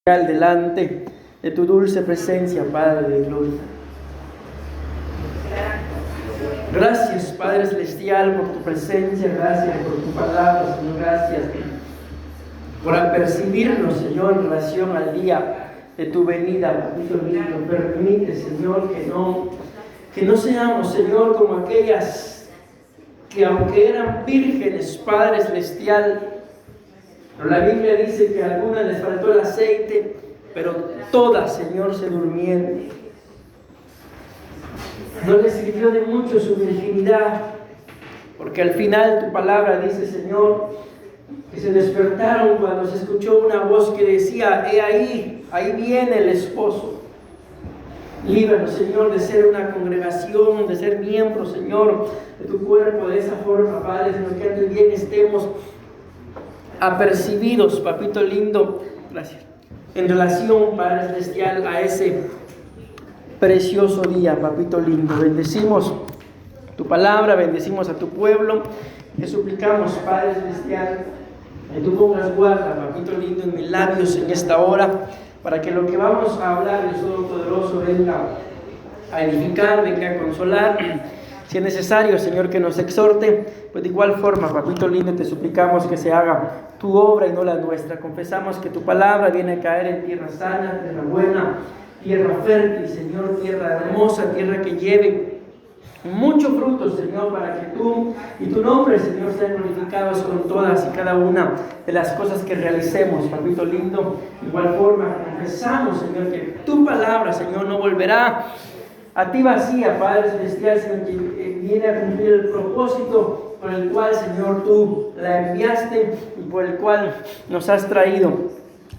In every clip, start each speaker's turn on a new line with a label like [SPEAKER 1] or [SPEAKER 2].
[SPEAKER 1] delante de tu dulce presencia, Padre de gloria. Gracias, Padre Celestial, por tu presencia, gracias por tu palabra, Señor, gracias por apercibirnos, Señor, en relación al día de tu venida. Permite, Señor, que no seamos, Señor, como aquellas que aunque eran vírgenes, Padre Celestial, pero la Biblia dice que a algunas les faltó el aceite, pero todas, Señor, se durmieron. No les sirvió de mucho su virginidad, porque al final tu palabra dice, Señor, que se despertaron cuando se escuchó una voz que decía: he ahí viene el esposo. Líbranos, Señor, de ser una congregación, de ser miembros, Señor, de tu cuerpo, de esa forma, Padre, Señor, que antes bien estemos apercibidos, papito lindo, gracias, en relación, Padre Celestial, a ese precioso día, papito lindo. Bendecimos tu palabra, bendecimos a tu pueblo, te suplicamos, Padre Celestial, que tú pongas guarda, papito lindo, en mis labios en esta hora, para que lo que vamos a hablar del Todopoderoso venga a edificar, venga a consolar. Si es necesario, Señor, que nos exhorte, pues de igual forma, papito lindo, te suplicamos que se haga tu obra y no la nuestra. Confesamos que tu palabra viene a caer en tierra sana, tierra buena, tierra fértil, Señor, tierra hermosa, tierra que lleve mucho fruto, Señor, para que tú y tu nombre, Señor, sean glorificados con todas y cada una de las cosas que realicemos, papito lindo. De igual forma, confesamos, Señor, que tu palabra, Señor, no volverá a ti vacía, Padre Celestial, Señor, que viene a cumplir el propósito por el cual, Señor, tú la enviaste y por el cual nos has traído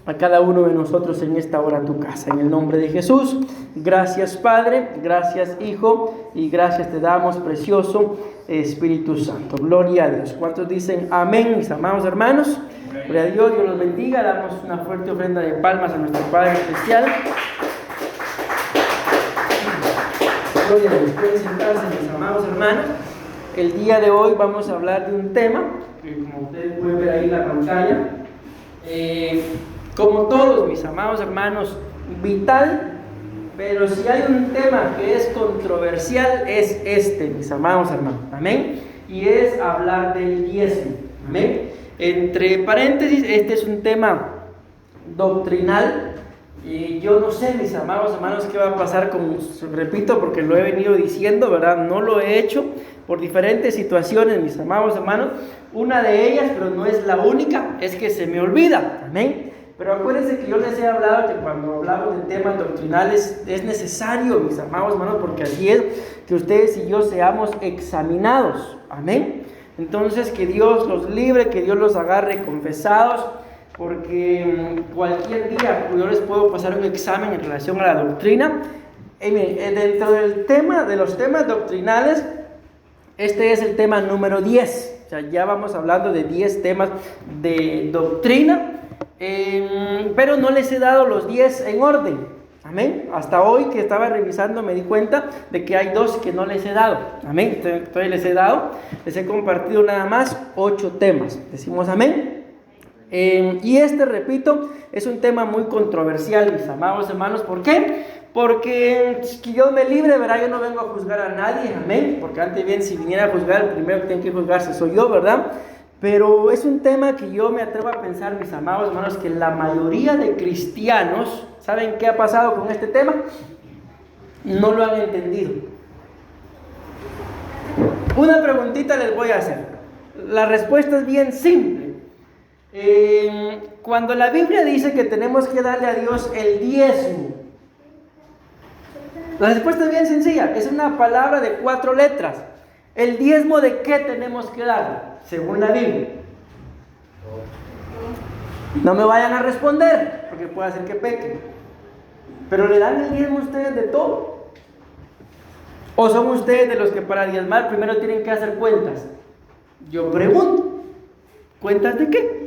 [SPEAKER 1] a cada uno de nosotros en esta hora a tu casa. En el nombre de Jesús, gracias, Padre, gracias, Hijo, y gracias te damos, precioso Espíritu Santo. Gloria a Dios. ¿Cuántos dicen amén, mis amados hermanos? Gloria a Dios, Dios los bendiga. Damos una fuerte ofrenda de palmas a nuestro Padre Celestial. Gloria a Dios. Pueden sentarse, mis amados hermanos. El día de hoy vamos a hablar de un tema que, como ustedes pueden ver ahí en la pantalla, como todos, mis amados hermanos, vital, pero si hay un tema que es controversial, es este, mis amados hermanos, amén, y es hablar del diezmo, amén. Entre paréntesis, este es un tema doctrinal. Y yo no sé, mis amados hermanos, qué va a pasar con, repito, porque lo he venido diciendo, ¿verdad? No lo he hecho por diferentes situaciones, mis amados hermanos. Una de ellas, pero no es la única, es que se me olvida, amén. Pero acuérdense que yo les he hablado que cuando hablamos de temas doctrinales es necesario, mis amados hermanos, porque así es que ustedes y yo seamos examinados, amén. Entonces, que Dios los libre, que Dios los agarre confesados, porque cualquier día yo les puedo pasar un examen en relación a la doctrina. Dentro del tema, de los temas doctrinales, este es el tema número 10. O sea, ya vamos hablando de 10 temas de doctrina, pero no les he dado los 10 en orden. Amén. Hasta hoy que estaba revisando me di cuenta de que hay 2 que no les he dado. Amén. Entonces les he compartido nada más 8 temas. Decimos amén. Y repito, es un tema muy controversial, mis amados hermanos. ¿Por qué? Porque que Dios me libre, ¿verdad? Yo no vengo a juzgar a nadie, amén. Porque antes bien, si viniera a juzgar, el primero que tiene que juzgarse soy yo, ¿verdad? Pero es un tema que yo me atrevo a pensar, mis amados hermanos, que la mayoría de cristianos, ¿saben qué ha pasado con este tema? No lo han entendido. Una preguntita les voy a hacer. La respuesta es bien simple. Cuando la Biblia dice que tenemos que darle a Dios el diezmo, la respuesta es bien sencilla, es una palabra de 4 letras. ¿El diezmo de qué tenemos que dar? Según la Biblia. No me vayan a responder, porque puede hacer que pequen. Pero ¿le dan el diezmo a ustedes de todo? ¿O son ustedes de los que para diezmar primero tienen que hacer cuentas? Yo pregunto, ¿cuentas de qué?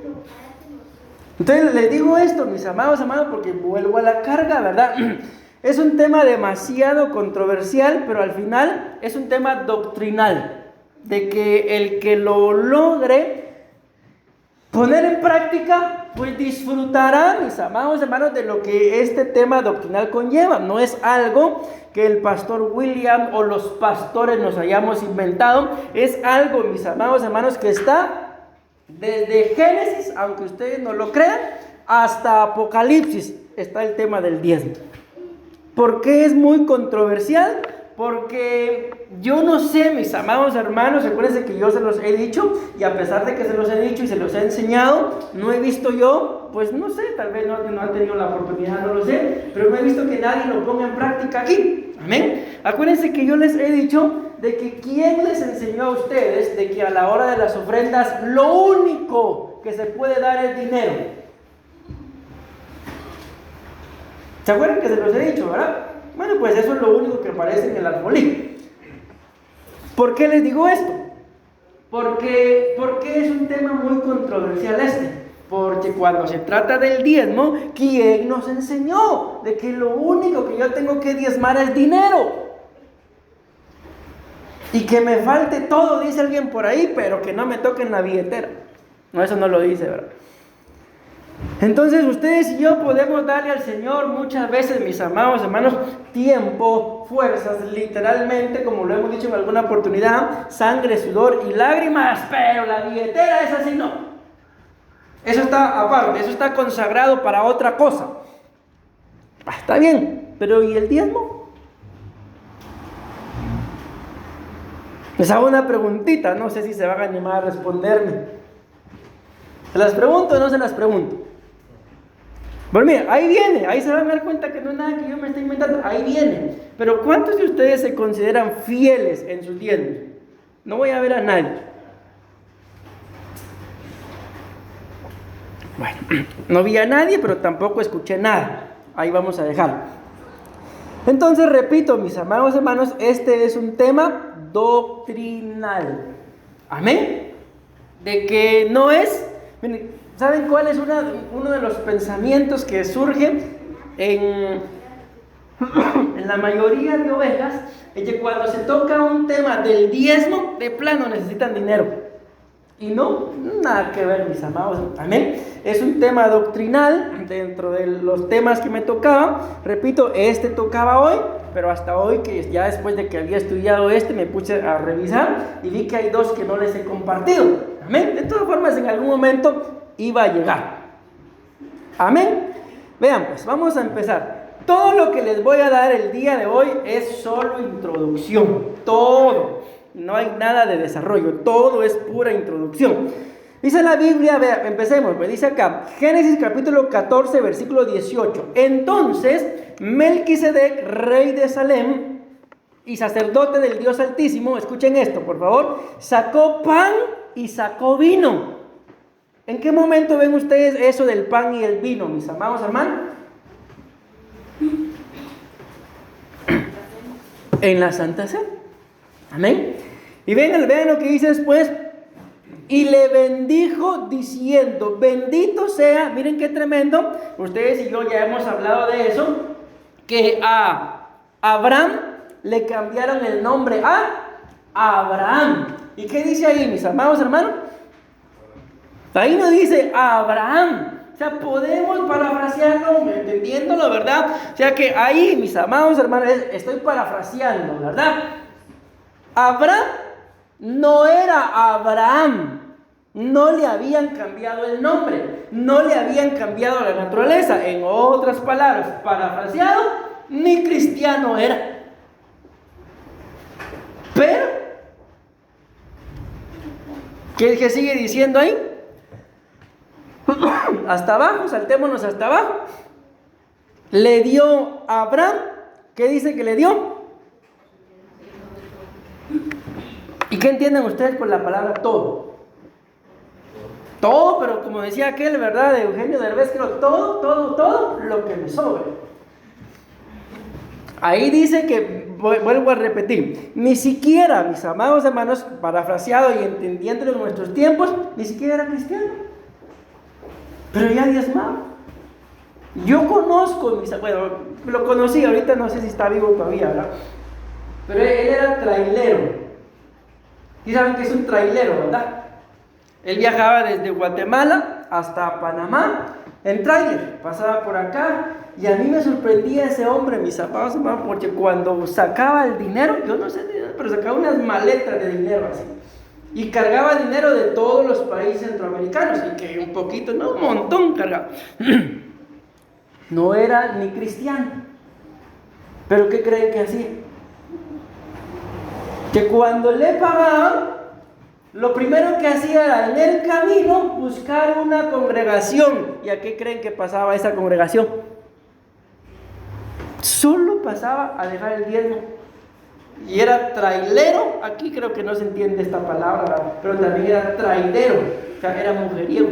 [SPEAKER 1] Entonces les digo esto, mis amados hermanos, porque vuelvo a la carga, ¿verdad? Es un tema demasiado controversial, pero al final es un tema doctrinal, de que el que lo logre poner en práctica pues disfrutará, mis amados hermanos, de lo que este tema doctrinal conlleva. No es algo que el pastor William o los pastores nos hayamos inventado. Es algo, mis amados hermanos, que está desde Génesis, aunque ustedes no lo crean, hasta Apocalipsis está el tema del diezmo. ¿Por qué es muy controversial? Porque yo no sé, mis amados hermanos, recuérdense que yo se los he dicho, y a pesar de que se los he dicho y se los he enseñado, no he visto yo, pues no sé, tal vez no han tenido la oportunidad, no lo sé, pero no he visto que nadie lo ponga en práctica aquí. Amén. Acuérdense que yo les he dicho de que ¿quién les enseñó a ustedes de que a la hora de las ofrendas lo único que se puede dar es dinero? ¿Se acuerdan que se los he dicho, verdad? Bueno, pues eso es lo único que aparece en el arbolito. ¿Por qué les digo esto? Porque es un tema muy controversial este. Porque cuando se trata del diezmo, ¿quién nos enseñó de que lo único que yo tengo que diezmar es dinero? Y que me falte todo, dice alguien por ahí, pero que no me toque en la billetera. No, eso no lo dice, ¿verdad? Entonces ustedes y yo podemos darle al Señor muchas veces, mis amados hermanos, tiempo, fuerzas, literalmente, como lo hemos dicho en alguna oportunidad, sangre, sudor y lágrimas, pero la billetera es así, no. Eso está aparte, eso está consagrado para otra cosa. Está bien, pero ¿y el diezmo? Les hago una preguntita, no sé si se van a animar a responderme. ¿Se las pregunto o no se las pregunto? Bueno, mira, ahí viene, ahí se van a dar cuenta que no es nada que yo me esté inventando, ahí viene. Pero ¿cuántos de ustedes se consideran fieles en sus diezmos? No voy a ver a nadie. Bueno, no vi a nadie, pero tampoco escuché nada. Ahí vamos a dejarlo. Entonces, repito, mis amados hermanos, este es un tema doctrinal. Amén. De que no es... Miren, ¿saben cuál es uno de los pensamientos que surge en la mayoría de ovejas? Es que cuando se toca un tema del diezmo, de plano necesitan dinero. Y no, nada que ver, mis amados. Amén. Es un tema doctrinal dentro de los temas que me tocaba. Repito, este tocaba hoy, pero hasta hoy, que ya después de que había estudiado me puse a revisar y vi que hay dos que no les he compartido. Amén. De todas formas, en algún momento iba a llegar. Amén. Vean, pues vamos a empezar. Todo lo que les voy a dar el día de hoy es solo introducción. Todo. No hay nada de desarrollo. Todo es pura introducción. Dice la Biblia, vean, empecemos. Pues dice acá, Génesis capítulo 14, versículo 18. Entonces, Melquisedec, rey de Salem y sacerdote del Dios Altísimo, escuchen esto, por favor, sacó pan y sacó vino. ¿En qué momento ven ustedes eso del pan y el vino, mis amados hermanos? En la Santa Cena. Amén. Y vean lo que dice después. Y le bendijo diciendo, bendito sea, miren qué tremendo, ustedes y yo ya hemos hablado de eso, que a Abraham le cambiaron el nombre a Abraham. ¿Y qué dice ahí, mis amados hermanos? Ahí no dice Abraham. O sea, podemos parafrasearlo, entendiéndolo, ¿verdad? O sea que ahí, mis amados hermanos, estoy parafraseando, ¿verdad? Abraham no era Abraham. No le habían cambiado el nombre, no le habían cambiado la naturaleza. En otras palabras, parafraseado, ni cristiano era. Pero, ¿qué sigue diciendo ahí? Hasta abajo, saltémonos hasta abajo. Le dio a Abraham, ¿qué dice que le dio? ¿Y qué entienden ustedes por la palabra todo? Todo, pero como decía aquel, ¿verdad? De Eugenio Derbez, creo, todo lo que me sobre. Ahí dice que, vuelvo a repetir, ni siquiera, mis amados hermanos, parafraseado y entendiéndolo en nuestros tiempos, ni siquiera era cristiano. Pero ya diezmaba. Yo conozco, bueno, lo conocí, ahorita no sé si está vivo todavía, ¿verdad? Pero él era trailero. ¿Y saben qué es un trailero, verdad? Él viajaba desde Guatemala hasta Panamá en tráiler, pasaba por acá, y a mí me sorprendía ese hombre, mis amados hermanos, porque cuando sacaba el dinero, yo no sé, pero sacaba unas maletas de dinero así, y cargaba dinero de todos los países centroamericanos, y que un poquito, no, un montón cargaba. No era ni cristiano, pero ¿qué creen que hacía? Que cuando le pagaban, lo primero que hacía era en el camino buscar una congregación. ¿Y a qué creen que pasaba esa congregación? Solo pasaba a dejar el diezmo. Y era trailero. Aquí creo que no se entiende esta palabra, ¿verdad? Pero también era trailero, o sea, era mujeriego.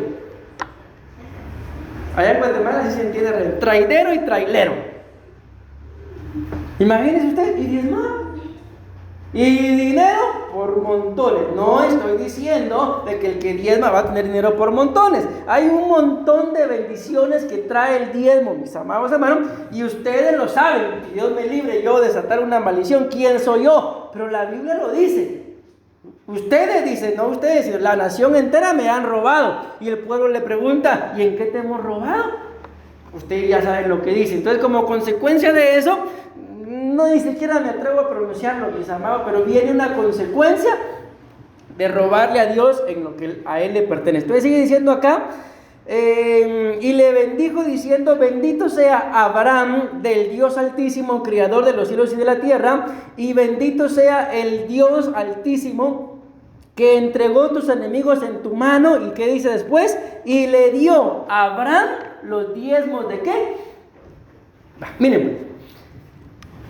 [SPEAKER 1] Allá en Guatemala sí se entiende traidero y trailero. Imagínense usted, y diezmaba. Y dinero por montones. No estoy diciendo de que el que diezma va a tener dinero por montones. Hay un montón de bendiciones que trae el diezmo, mis amados hermanos, y ustedes lo saben. Dios me libre yo de desatar una maldición. ¿Quién soy yo? Pero la Biblia lo dice. Ustedes dicen, no ustedes, la nación entera me han robado. Y el pueblo le pregunta, ¿y en qué te hemos robado? Ustedes ya saben lo que dice. Entonces, como consecuencia de eso, no ni siquiera me atrevo a pronunciarlo, mis amados, pero viene una consecuencia de robarle a Dios en lo que a Él le pertenece. Entonces sigue diciendo acá, y le bendijo diciendo, bendito sea Abraham del Dios Altísimo, Creador de los cielos y de la tierra, y bendito sea el Dios Altísimo que entregó tus enemigos en tu mano. ¿Y qué dice después? Y le dio a Abraham los diezmos ¿de qué? Miren,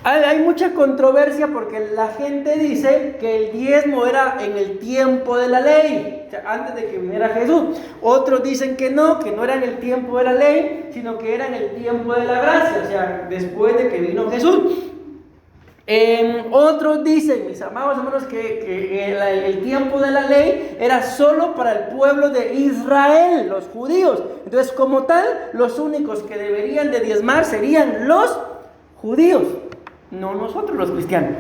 [SPEAKER 1] hay mucha controversia porque la gente dice que el diezmo era en el tiempo de la ley, o sea, antes de que viniera Jesús. Otros dicen que no era en el tiempo de la ley, sino que era en el tiempo de la gracia, o sea, después de que vino Jesús. Otros dicen, mis amados hermanos, que el tiempo de la ley era solo para el pueblo de Israel, los judíos. Entonces, como tal, los únicos que deberían de diezmar serían los judíos, no nosotros los cristianos.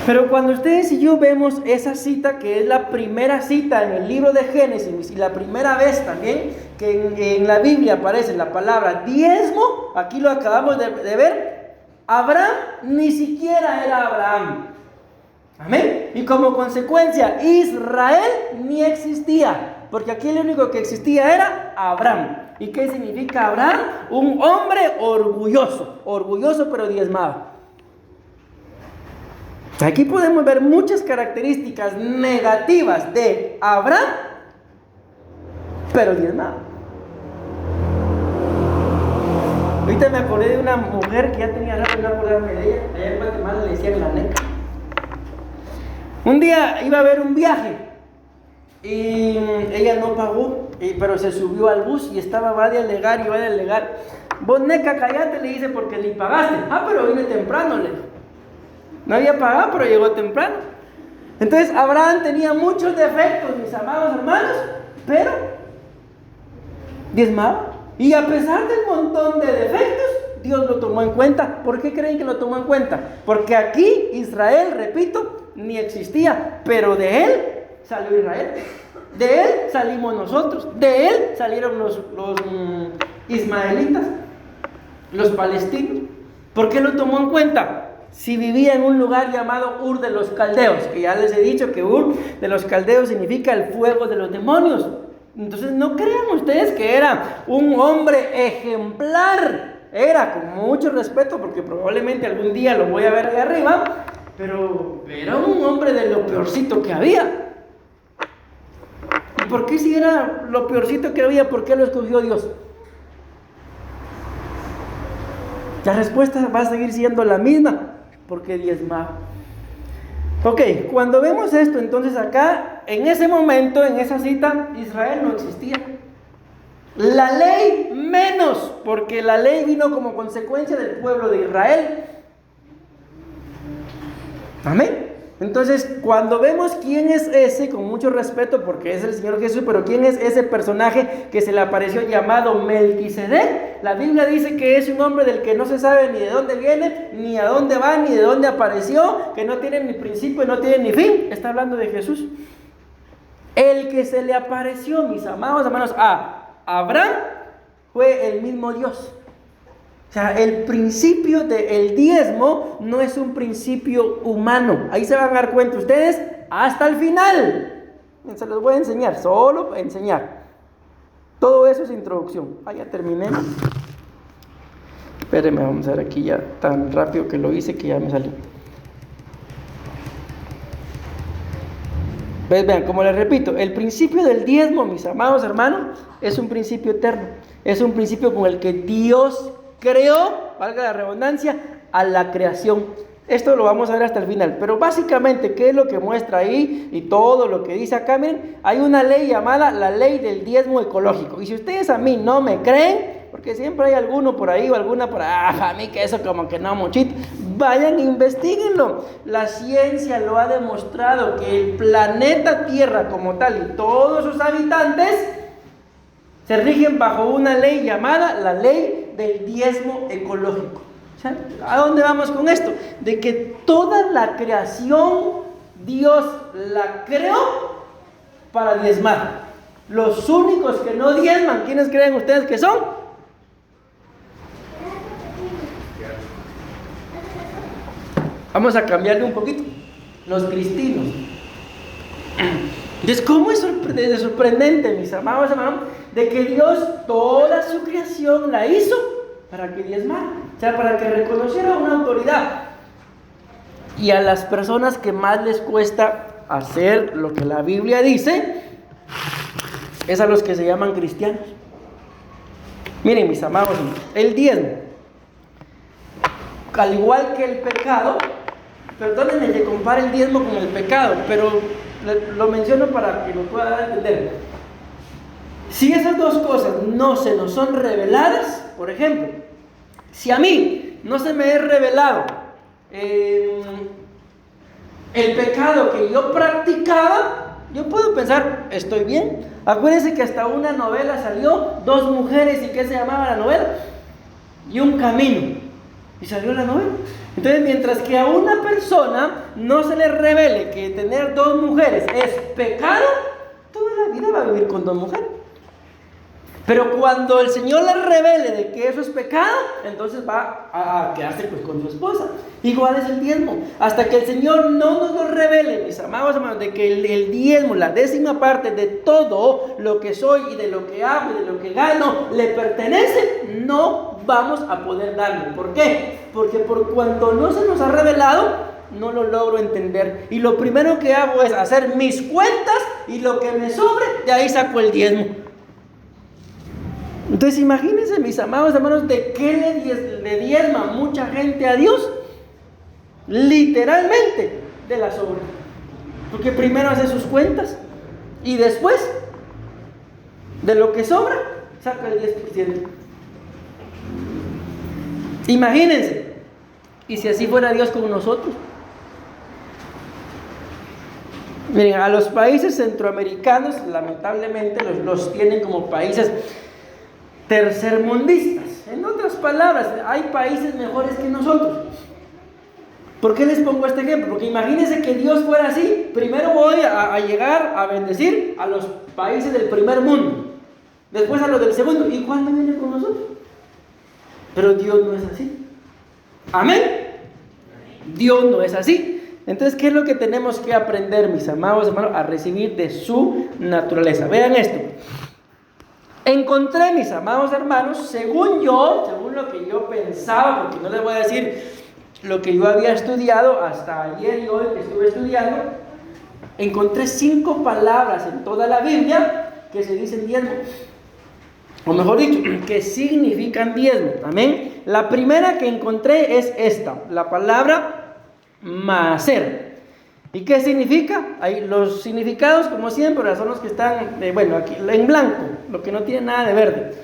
[SPEAKER 1] Pero cuando ustedes y yo vemos esa cita, que es la primera cita en el libro de Génesis, y la primera vez también que en la Biblia aparece la palabra diezmo, aquí lo acabamos de ver, Abraham ni siquiera era Abraham. Amén. Y como consecuencia, Israel ni existía, porque aquí el único que existía era Abraham. ¿Y qué significa Abraham? Un hombre orgulloso pero diezmado. Aquí podemos ver muchas características negativas de Abraham, pero diezmado. Ahorita me acordé de una mujer que ya tenía rato de no acordarme de ella. Allá en Guatemala le decían la neca. Un día iba a haber un viaje y ella no pagó, pero se subió al bus y estaba, va a alegar. Vos, neca, callate, le dice, porque ni pagaste. Pero vine temprano, le dijo. No había pagado, pero llegó temprano. Entonces Abraham tenía muchos defectos, mis amados hermanos, pero diezmaba. Y a pesar del montón de defectos, Dios lo tomó en cuenta. ¿Por qué creen que lo tomó en cuenta? Porque aquí Israel, repito, ni existía, pero de él salió Israel. De él salimos nosotros. De él salieron los ismaelitas, los palestinos. ¿Por qué lo tomó en cuenta? Si vivía en un lugar llamado Ur de los Caldeos, que ya les he dicho que Ur de los Caldeos significa el fuego de los demonios. Entonces no crean ustedes que era un hombre ejemplar. Era, con mucho respeto, porque probablemente algún día lo voy a ver de arriba, pero era un hombre de lo peorcito que había. ¿Y por qué si era lo peorcito que había? ¿Por qué lo escogió Dios? La respuesta va a seguir siendo la misma, porque diezmaba. Ok, cuando vemos esto, entonces acá, en ese momento, en esa cita, Israel no existía. La ley menos, porque la ley vino como consecuencia del pueblo de Israel. Amén. Entonces, cuando vemos quién es ese, con mucho respeto, porque es el Señor Jesús, pero quién es ese personaje que se le apareció llamado Melquisedec, la Biblia dice que es un hombre del que no se sabe ni de dónde viene, ni a dónde va, ni de dónde apareció, que no tiene ni principio y no tiene ni fin. Está hablando de Jesús. El que se le apareció, mis amados hermanos, a Abraham fue el mismo Dios. O sea, el principio del diezmo no es un principio humano. Ahí se van a dar cuenta ustedes hasta el final. Se los voy a enseñar, solo enseñar. Todo eso es introducción. Ya terminé. Espérenme, vamos a ver aquí ya tan rápido que lo hice que ya me salió. Pues vean, como les repito, el principio del diezmo, mis amados hermanos, es un principio eterno. Es un principio con el que Dios creó, valga la redundancia, a la creación. Esto lo vamos a ver hasta el final. Pero básicamente, ¿qué es lo que muestra ahí? Y todo lo que dice acá, miren, hay una ley llamada la ley del diezmo ecológico. Y si ustedes a mí no me creen, porque siempre hay alguno por ahí o alguna por ahí, a mí que eso como que no muchito, vayan e investiguenlo. La ciencia lo ha demostrado que el planeta Tierra como tal y todos sus habitantes se rigen bajo una ley llamada la ley del diezmo ecológico. O sea, ¿a dónde vamos con esto? De que toda la creación Dios la creó para diezmar. Los únicos que no diezman, ¿quiénes creen ustedes que son? Vamos a cambiarle un poquito. Los cristinos. Entonces, ¿cómo es sorprendente, mis amados hermanos, de que Dios toda su creación la hizo para que diezmara? O sea, para que reconociera una autoridad. Y a las personas que más les cuesta hacer lo que la Biblia dice, es a los que se llaman cristianos. Miren, mis amados hermanos, el diezmo, al igual que el pecado, perdónenme que compare el diezmo con el pecado, pero lo menciono para que lo pueda dar a entender. Si esas dos cosas no se nos son reveladas, por ejemplo, si a mí no se me es revelado el pecado que yo practicaba, yo puedo pensar, estoy bien. Acuérdense que hasta una novela salió, Dos mujeres, ¿y qué se llamaba la novela? Y un camino. Y salió la novela. Entonces, mientras que a una persona no se le revele que tener dos mujeres es pecado, toda la vida va a vivir con dos mujeres. Pero cuando el Señor le revele de que eso es pecado, entonces va a quedarse pues con su esposa. Igual es el diezmo. Hasta que el Señor no nos lo revele, mis amados hermanos, de que el diezmo, la 10ª parte de todo lo que soy y de lo que hago y de lo que gano, le pertenece, no vamos a poder darlo. ¿Por qué? Porque por cuando no se nos ha revelado, no lo logro entender. Y lo primero que hago es hacer mis cuentas y lo que me sobre, de ahí saco el diezmo. Entonces imagínense, mis amados hermanos, de qué le diezma mucha gente a Dios. Literalmente de la sobra. Porque primero hace sus cuentas y después de lo que sobra saca el 10%. Imagínense. Y si así fuera Dios con nosotros. Miren, a los países centroamericanos lamentablemente los tienen como países tercermundistas. En otras palabras, hay países mejores que nosotros. ¿Por qué les pongo este ejemplo? Porque imagínense que Dios fuera así. Primero voy a llegar a bendecir a los países del primer mundo, después a los del segundo. ¿Y cuándo viene con nosotros? Pero Dios no es así. Amén. Dios no es así. Entonces, ¿qué es lo que tenemos que aprender, mis amados hermanos? A recibir de su naturaleza. Vean esto. Encontré, mis amados hermanos, según lo que yo pensaba, porque no les voy a decir lo que yo había estudiado hasta ayer y hoy que estuve estudiando, encontré 5 palabras en toda la Biblia que se dicen diezmo, o mejor dicho, que significan diezmo. Amén. La primera que encontré es esta, la palabra maaser. ¿Y qué significa? Ahí los significados, como siempre, son los que están, aquí en blanco, lo que no tiene nada de verde.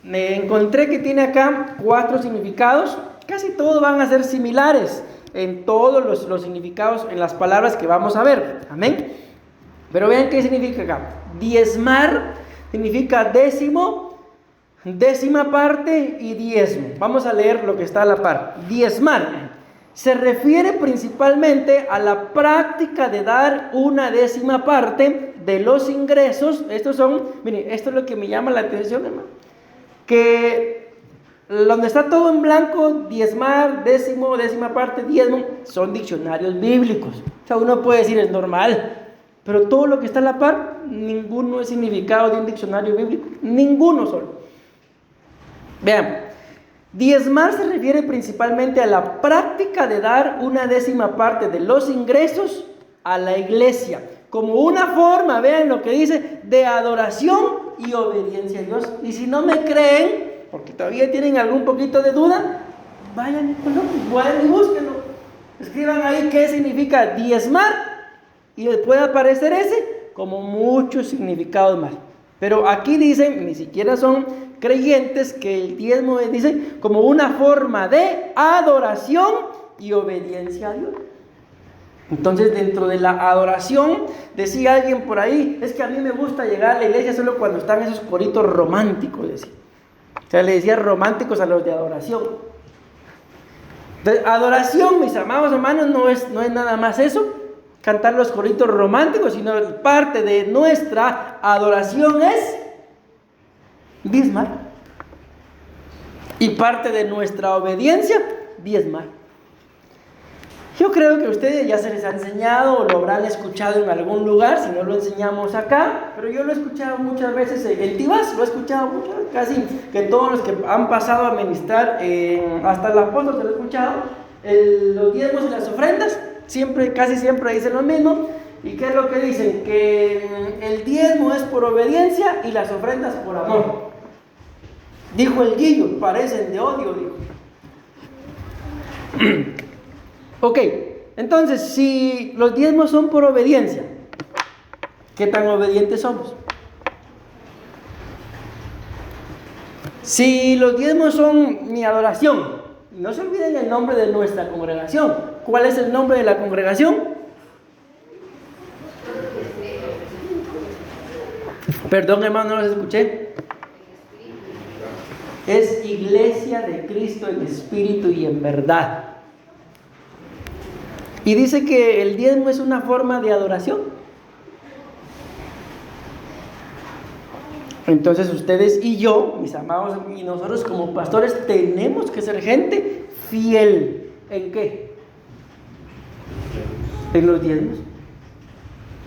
[SPEAKER 1] Me encontré que tiene acá 4 significados. Casi todos van a ser similares en todos los significados, en las palabras que vamos a ver. Amén. Pero vean qué significa acá. Diezmar significa décimo, 10ª parte y diezmo. Vamos a leer lo que está a la par. Diezmar se refiere principalmente a la práctica de dar una 10ª parte de los ingresos. Estos son, miren, esto es lo que me llama la atención, hermano, que donde está todo en blanco, diezmar, décimo, décima parte, diezmo, son diccionarios bíblicos. O sea, uno puede decir es normal, pero todo lo que está a la par, ninguno es significado de un diccionario bíblico, ninguno solo. Vean, diezmar se refiere principalmente a la práctica de dar una décima parte de los ingresos a la iglesia, como una forma, vean lo que dice, de adoración y obediencia a Dios. Y si no me creen, porque todavía tienen algún poquito de duda, vayan y búsquenlo. Escriban ahí qué significa diezmar y les puede aparecer ese como muchos significados más. Pero aquí dicen, ni siquiera son creyentes, que el diezmo dice como una forma de adoración y obediencia a Dios. Entonces, dentro de la adoración, decía alguien por ahí, es que a mí me gusta llegar a la iglesia solo cuando están esos coritos románticos, decía. O sea, le decía románticos a los de adoración. Entonces, adoración, mis amados hermanos, no es nada más eso, cantar los coritos románticos, sino parte de nuestra adoración es diezmar. Y parte de nuestra obediencia, diezmar. Yo creo que a ustedes ya se les ha enseñado o lo habrán escuchado en algún lugar, si no lo enseñamos acá, pero yo lo he escuchado muchas veces en Tibás, lo he escuchado muchas veces, casi que todos los que han pasado a ministrar, hasta el apóstol se lo he escuchado, los diezmos y las ofrendas, casi siempre dicen lo mismo. ¿Y qué es lo que dicen? Que el diezmo es por obediencia y las ofrendas por amor. Dijo el Guillo, parecen de odio, dijo. Ok, entonces, si los diezmos son por obediencia, ¿qué tan obedientes somos? Si los diezmos son mi adoración, no se olviden el nombre de nuestra congregación. ¿Cuál es el nombre de la congregación? Perdón, hermano, no los escuché. Es Iglesia de Cristo en espíritu y en verdad. Y dice que el diezmo es una forma de adoración. Entonces ustedes y yo, mis amados, y nosotros como pastores tenemos que ser gente fiel. ¿En qué? En los diezmos.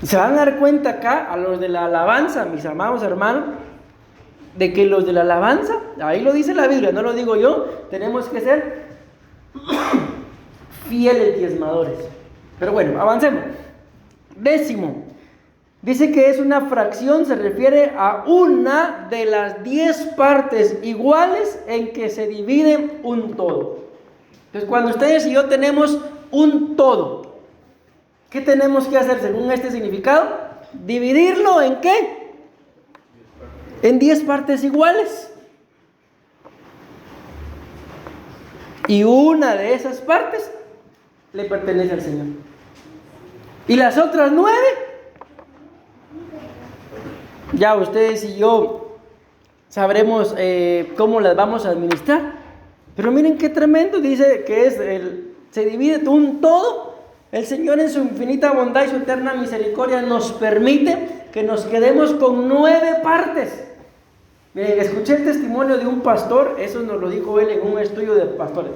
[SPEAKER 1] Se van a dar cuenta acá, a los de la alabanza, mis amados hermanos, de que los de la alabanza, ahí lo dice la Biblia, no lo digo yo, tenemos que ser fieles diezmadores. Pero bueno, avancemos. Décimo, dice que es una fracción, se refiere a una de las 10 partes iguales en que se divide un todo. Entonces, cuando ustedes y yo tenemos un todo, ¿qué tenemos que hacer según este significado? Dividirlo ¿en qué? En 10 partes iguales. Y una de esas partes le pertenece al Señor. Y las otras 9, ya ustedes y yo sabremos cómo las vamos a administrar. Pero miren qué tremendo, dice que se divide un todo. El Señor en su infinita bondad y su eterna misericordia nos permite que nos quedemos con 9 partes. Miren, escuché el testimonio de un pastor, eso nos lo dijo él en un estudio de pastores.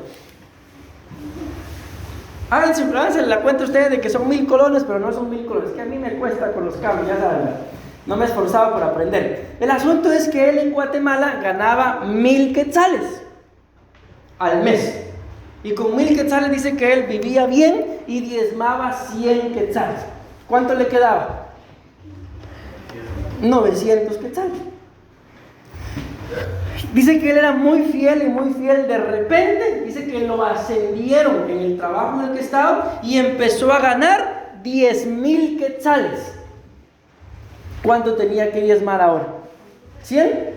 [SPEAKER 1] Háganse la cuenta ustedes de que son 1000 colones, pero no son 1000 colones, que a mí me cuesta con los cambios, ya saben, no me esforzaba por aprender. El asunto es que él en Guatemala ganaba 1000 quetzales al mes, y con 1000 quetzales dice que él vivía bien y diezmaba 100 quetzales. ¿Cuánto le quedaba? 900 quetzales. Dice que él era muy fiel y muy fiel. De repente dice que lo ascendieron en el trabajo en el que estaba y empezó a ganar 10,000 quetzales. ¿Cuánto tenía que diezmar ahora? ¿100?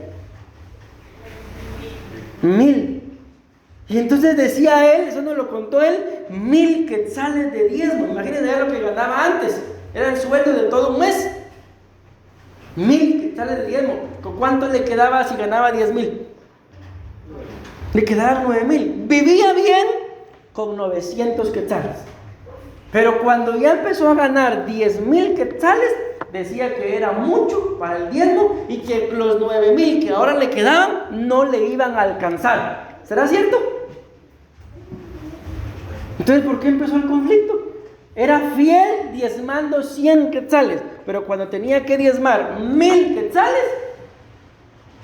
[SPEAKER 1] 1000. Y entonces decía él, eso nos lo contó él, 1000 quetzales de diezmo. Imagínense ya lo que ganaba antes, era el sueldo de todo un mes. 1000 quetzales de diezmo. ¿Con cuánto le quedaba si ganaba 10,000? Le quedaban 9,000. Vivía bien con 900 quetzales. Pero cuando ya empezó a ganar 10,000 quetzales, decía que era mucho para el diezmo y que los 9,000 que ahora le quedaban no le iban a alcanzar. ¿Será cierto? Entonces, ¿por qué empezó el conflicto? Era fiel diezmando 100 quetzales, pero cuando tenía que diezmar 1,000 quetzales,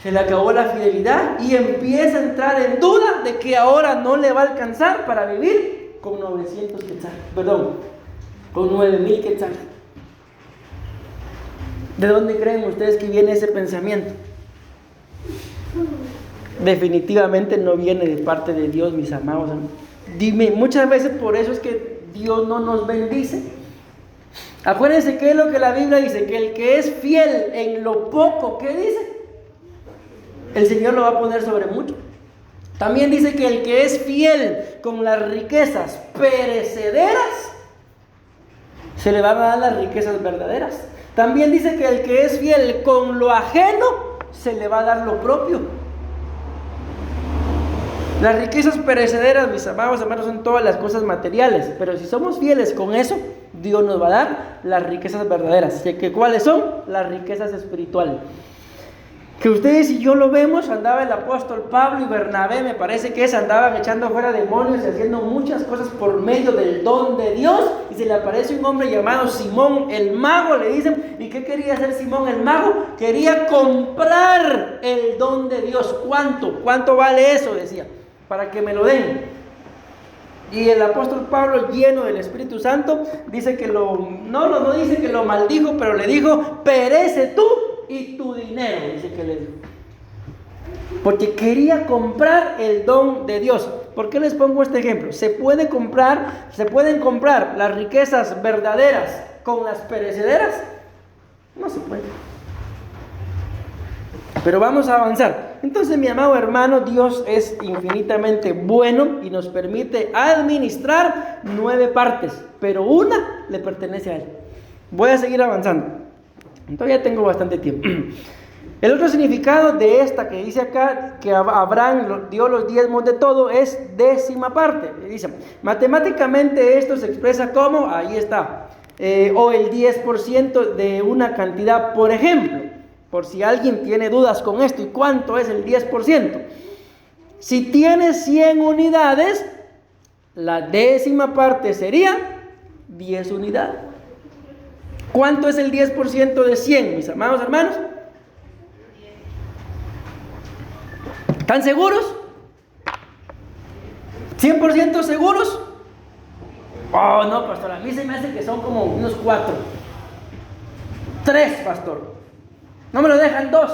[SPEAKER 1] se le acabó la fidelidad y empieza a entrar en duda de que ahora no le va a alcanzar para vivir con 900 quetzales, con 9,000 quetzales. ¿De dónde creen ustedes que viene ese pensamiento? Definitivamente no viene de parte de Dios, mis amados. Dime, muchas veces por eso es que Dios no nos bendice. Acuérdense que es lo que la Biblia dice, que el que es fiel en lo poco que dice, el Señor lo va a poner sobre mucho. También dice que el que es fiel con las riquezas perecederas, se le van a dar las riquezas verdaderas. También dice que el que es fiel con lo ajeno, se le va a dar lo propio. Las riquezas perecederas, mis amados hermanos, son todas las cosas materiales, pero si somos fieles con eso, Dios nos va a dar las riquezas verdaderas. ¿Que cuáles son? Las riquezas espirituales. Que ustedes y yo lo vemos, andaba el apóstol Pablo y Bernabé, me parece que andaban echando fuera demonios y haciendo muchas cosas por medio del don de Dios, y se le aparece un hombre llamado Simón el mago, le dicen. ¿Y qué quería hacer Simón el mago? Quería comprar el don de Dios. ¿Cuánto vale eso? Decía, para que me lo den. Y el apóstol Pablo, lleno del Espíritu Santo, dice que no dice que lo maldijo, pero le dijo: perece tú y tu dinero, dice que le dijo. Porque quería comprar el don de Dios. ¿Por qué les pongo este ejemplo? Se pueden comprar las riquezas verdaderas con las perecederas. No se puede. Pero vamos a avanzar. Entonces, mi amado hermano, Dios es infinitamente bueno y nos permite administrar 9 partes, pero una le pertenece a Él. Voy a seguir avanzando. Todavía tengo bastante tiempo. El otro significado de esta que dice acá, que Abraham dio los diezmos de todo, es décima parte. Dice, matemáticamente esto se expresa como, ahí está, o el 10% de una cantidad, por ejemplo. Por si alguien tiene dudas con esto, ¿y cuánto es el 10%? Si tienes 100 unidades, la décima parte sería 10 unidades. ¿Cuánto es el 10% de 100, mis amados hermanos? ¿Están seguros? ¿100% seguros? Oh, no, pastor, a mí se me hace que son como unos 4. 3, pastor. No me lo dejan 2.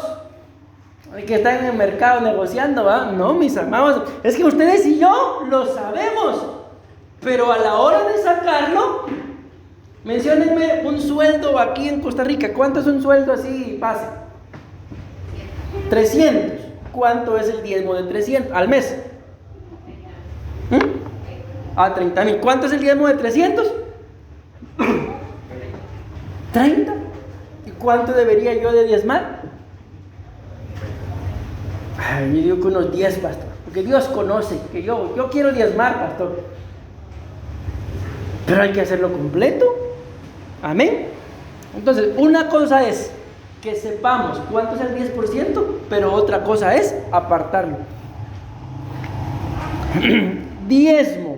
[SPEAKER 1] El que está en el mercado negociando, ¿va? No, mis amados, es que ustedes y yo lo sabemos, pero a la hora de sacarlo, menciónenme un sueldo aquí en Costa Rica. ¿Cuánto es un sueldo así base? 300. ¿Cuánto es el diezmo de 300 al mes? 30,000. ¿Cuánto es el diezmo de 300? 30. ¿Y cuánto debería yo de diezmar? Yo digo que unos 10, pastor, porque Dios conoce que yo quiero diezmar, pastor, pero hay que hacerlo completo. Amén. Entonces, una cosa es que sepamos cuánto es el 10%, pero otra cosa es apartarlo. Diezmo,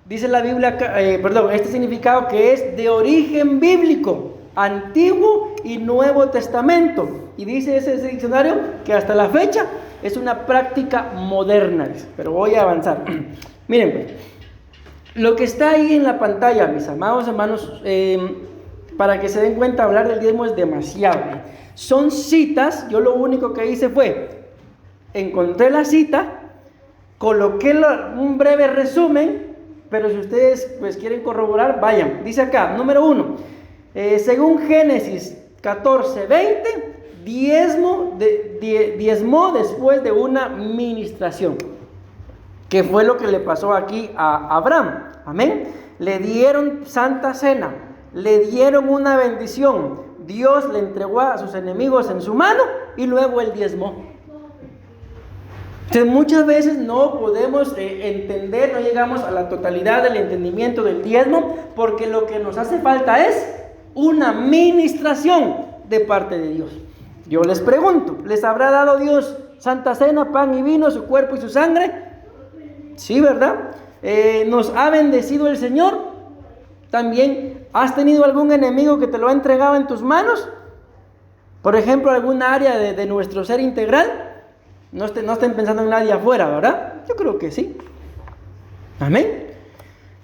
[SPEAKER 1] dice la Biblia, este significado que es de origen bíblico, Antiguo y Nuevo Testamento, y dice ese diccionario que hasta la fecha es una práctica moderna, pero voy a avanzar. Miren, pues, lo que está ahí en la pantalla, mis amados hermanos, para que se den cuenta, hablar del diezmo es demasiado. Son citas. Yo lo único que hice fue, encontré la cita, coloqué un breve resumen, pero si ustedes pues quieren corroborar, vayan. Dice acá, número 1, según Génesis 14:20, diezmó después de una ministración, que fue lo que le pasó aquí a Abraham. Amén. Le dieron santa cena, le dieron una bendición, Dios le entregó a sus enemigos en su mano y luego él diezmó. Entonces, muchas veces no podemos no llegamos a la totalidad del entendimiento del diezmo, porque lo que nos hace falta es una ministración de parte de Dios. Yo les pregunto, ¿les habrá dado Dios Santa Cena, pan y vino, su cuerpo y su sangre? Sí, ¿verdad? ¿Nos ha bendecido el Señor? También, ¿has tenido algún enemigo que te lo ha entregado en tus manos? Por ejemplo, alguna área de nuestro ser integral. No estén pensando en nadie afuera, ¿verdad? Yo creo que sí. Amén.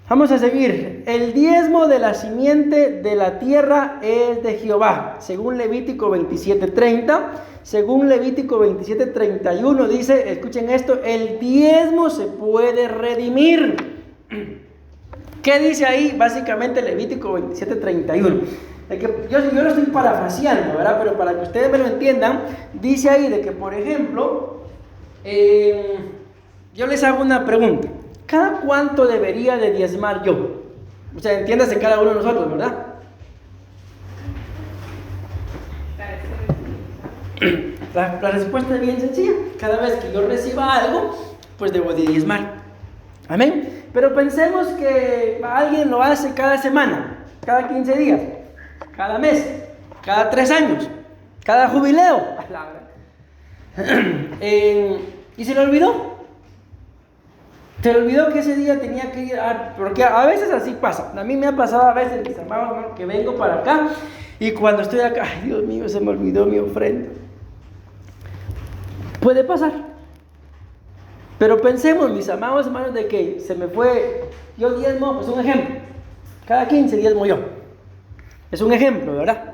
[SPEAKER 1] Vamos a seguir. El diezmo de la simiente de la tierra es de Jehová, según Levítico 27:30. Según Levítico 27:31 dice, escuchen esto, el diezmo se puede redimir. ¿Qué dice ahí? Básicamente Levítico 27:31. Yo lo estoy parafraseando, ¿verdad? Pero para que ustedes me lo entiendan, dice ahí de que, por ejemplo, yo les hago una pregunta. ¿Cada cuánto debería de diezmar yo? O sea, entiéndase cada uno de nosotros, ¿verdad? La respuesta es bien sencilla. Cada vez que yo reciba algo, pues debo de diezmar. Amén. Pero pensemos que alguien lo hace cada semana, cada 15 días, cada mes, cada 3 años, cada jubileo. ¿Y se le olvidó? Se le olvidó que ese día tenía que ir porque a veces así pasa. A mí me ha pasado a veces, mis amados, que vengo para acá y cuando estoy acá, ay Dios mío, se me olvidó mi ofrenda. Puede pasar. Pero pensemos, mis amados hermanos, de que se me fue, yo diezmo, pues un ejemplo. Cada 15 diezmo yo. Es un ejemplo, ¿verdad?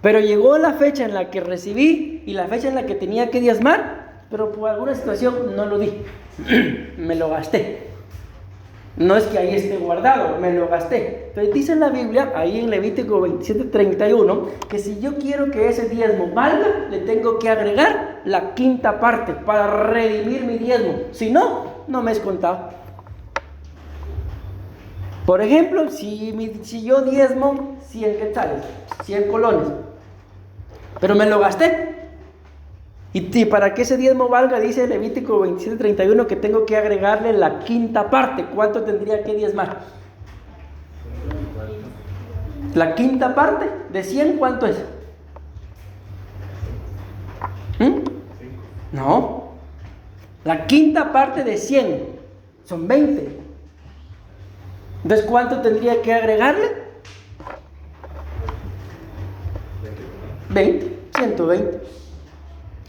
[SPEAKER 1] Pero llegó la fecha en la que recibí y la fecha en la que tenía que diezmar, pero por alguna situación no lo di. Me lo gasté. No es que ahí esté guardado, me lo gasté. Entonces dice la Biblia, ahí en Levítico 27:31, que si yo quiero que ese diezmo valga, le tengo que agregar la quinta parte para redimir mi diezmo. Si no, no me es contado. Por ejemplo, si yo diezmo 100 quetzales, 100 colones, pero me lo gasté. Y para que ese diezmo valga, dice Levítico 27:31, que tengo que agregarle la quinta parte. ¿Cuánto tendría que diezmar? La quinta parte de 100, ¿cuánto es? No. La quinta parte de 100 son 20. Entonces, ¿cuánto tendría que agregarle? 20, 120.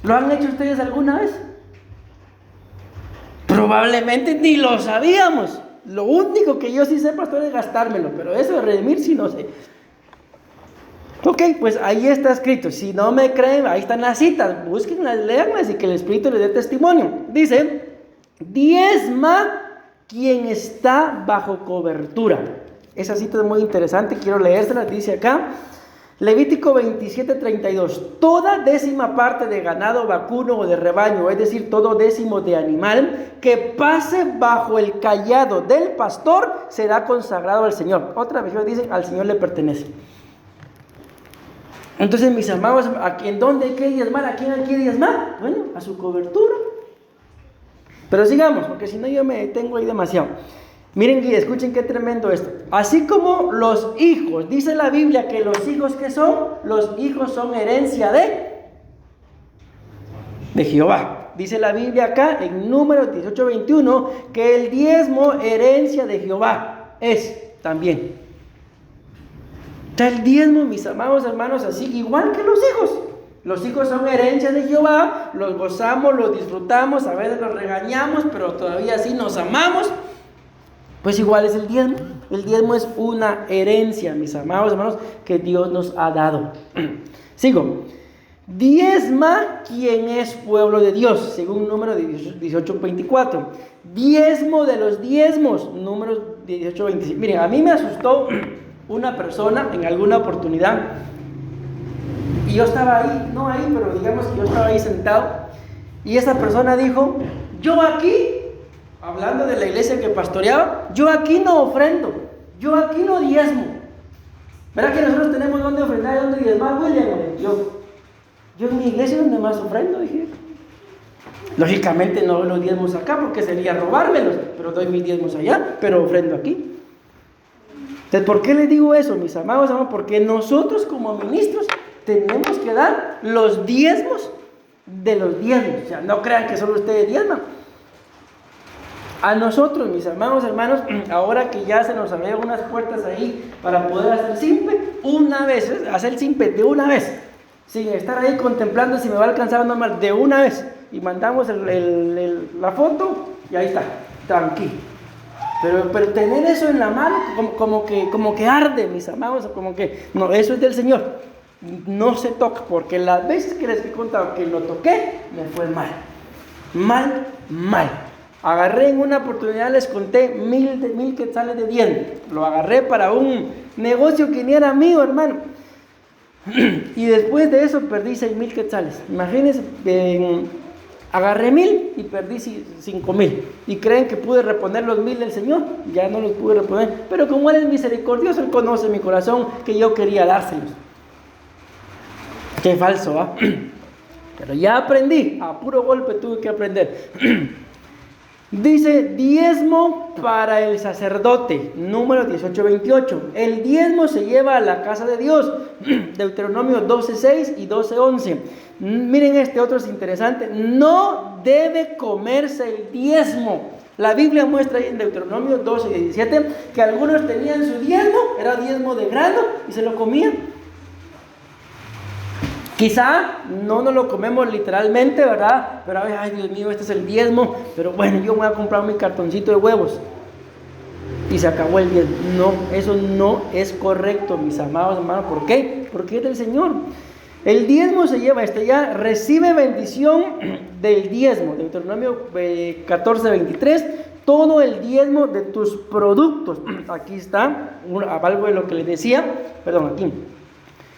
[SPEAKER 1] ¿Lo han hecho ustedes alguna vez? Probablemente ni lo sabíamos. Lo único que yo sí sé, pastor, es gastármelo, pero eso de redimir sí no sé. Ok, pues ahí está escrito. Si no me creen, ahí están las citas. Búsquenlas, léanlas y que el Espíritu les dé testimonio. Dice, diezma quien está bajo cobertura. Esa cita es muy interesante, quiero leérsela. Dice acá, Levítico 27:32, toda décima parte de ganado vacuno o de rebaño, es decir, todo décimo de animal que pase bajo el cayado del pastor, será consagrado al Señor. Otra vez dice, al Señor le pertenece. Entonces, mis amados, ¿en dónde hay que diezmar? ¿A quién hay que diezmar? Bueno, a su cobertura. Pero sigamos, porque si no yo me detengo ahí demasiado. Miren y escuchen qué tremendo esto. Así como los hijos, dice la Biblia que los hijos, ¿qué son? Los hijos son herencia de Jehová. Dice la Biblia acá en Números 18:21 que el diezmo herencia de Jehová es también. El diezmo, mis amados hermanos, así igual que los hijos. Los hijos son herencia de Jehová, los gozamos, los disfrutamos, a veces los regañamos, pero todavía así nos amamos. Pues igual es el diezmo. El diezmo es una herencia, mis amados hermanos, que Dios nos ha dado. Sigo. Diezma quien es pueblo de Dios, según Números 18:24. Diezmo de los diezmos, Números 18:25. Miren, a mí me asustó una persona en alguna oportunidad. Y yo estaba ahí, no ahí, pero digamos que yo estaba ahí sentado. Y esa persona dijo, yo aquí, hablando de la iglesia que pastoreaba, yo aquí no ofrendo, yo aquí no diezmo. ¿Verdad que nosotros tenemos donde ofrendar y donde diezmar, William? Yo en mi iglesia donde más ofrendo, dije. Lógicamente no doy los diezmos acá porque sería robármelos, pero doy mis diezmos allá, pero ofrendo aquí. Entonces, ¿por qué les digo eso, mis amados hermanos? Porque nosotros como ministros tenemos que dar los diezmos de los diezmos. O sea, no crean que solo ustedes diezman. A nosotros, mis amados hermanos, ahora que ya se nos abrieron unas puertas ahí para poder hacer simpe, una vez, hacer simpe de una vez, sin estar ahí contemplando si me va a alcanzar o no mal, de una vez, y mandamos la foto y ahí está, tranquilo. Pero tener eso en la mano como que arde, mis amados, como que no, eso es del Señor, no se toca, porque las veces que les he contado que lo toqué, me fue mal. Agarré en una oportunidad, les conté 1,000 quetzales de diezmo. Lo agarré para un negocio que ni era mío, hermano. Y después de eso perdí 6,000 quetzales. Imagínense, agarré 1,000 y perdí 5,000. Y creen que pude reponer los 1,000 del Señor. Ya no los pude reponer. Pero como Él es misericordioso, Él conoce mi corazón, que yo quería dárselos. Qué falso, ¿ah? Pero ya aprendí. A puro golpe tuve que aprender. Dice diezmo para el sacerdote, número 18:28. El diezmo se lleva a la casa de Dios, Deuteronomio 12:6 y 12:11. Miren, este otro es interesante. No debe comerse el diezmo. La Biblia muestra ahí en Deuteronomio 12:17 que algunos tenían su diezmo, era diezmo de grano, y se lo comían. Quizá no nos lo comemos literalmente, ¿verdad? Pero ay, Dios mío, este es el diezmo. Pero bueno, yo voy a comprar mi cartoncito de huevos. Y se acabó el diezmo. No, eso no es correcto, mis amados hermanos. ¿Por qué? Porque es del Señor. El diezmo se lleva, ya recibe bendición del diezmo. Deuteronomio 14:23. Todo el diezmo de tus productos. Aquí está, algo de lo que les decía. Perdón, aquí.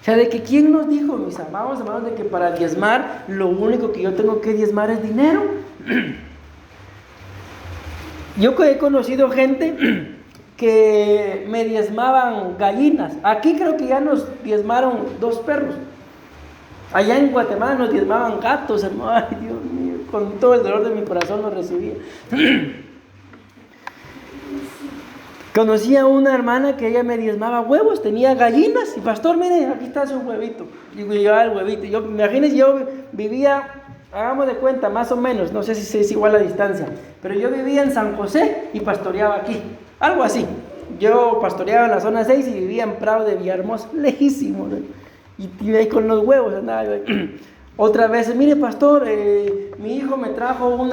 [SPEAKER 1] O sea, de que ¿quién nos dijo, mis amados hermanos, de que para diezmar lo único que yo tengo que diezmar es dinero? Yo he conocido gente que me diezmaban gallinas. Aquí creo que ya nos diezmaron 2 perros. Allá en Guatemala nos diezmaban gatos, hermano. Ay, Dios mío, con todo el dolor de mi corazón lo recibía. Conocí a una hermana que ella me diezmaba huevos, tenía gallinas, y pastor, mire, aquí está su huevito. Y yo llevaba el huevito. Imagínense, yo vivía, hagamos de cuenta, más o menos, no sé si es igual la distancia, pero yo vivía en San José y pastoreaba aquí, algo así. Yo pastoreaba en la zona 6 y vivía en Prado de Villahermosa, lejísimo, ¿no? Y ahí con los huevos andaba yo. Otra vez, mire pastor, mi hijo me trajo un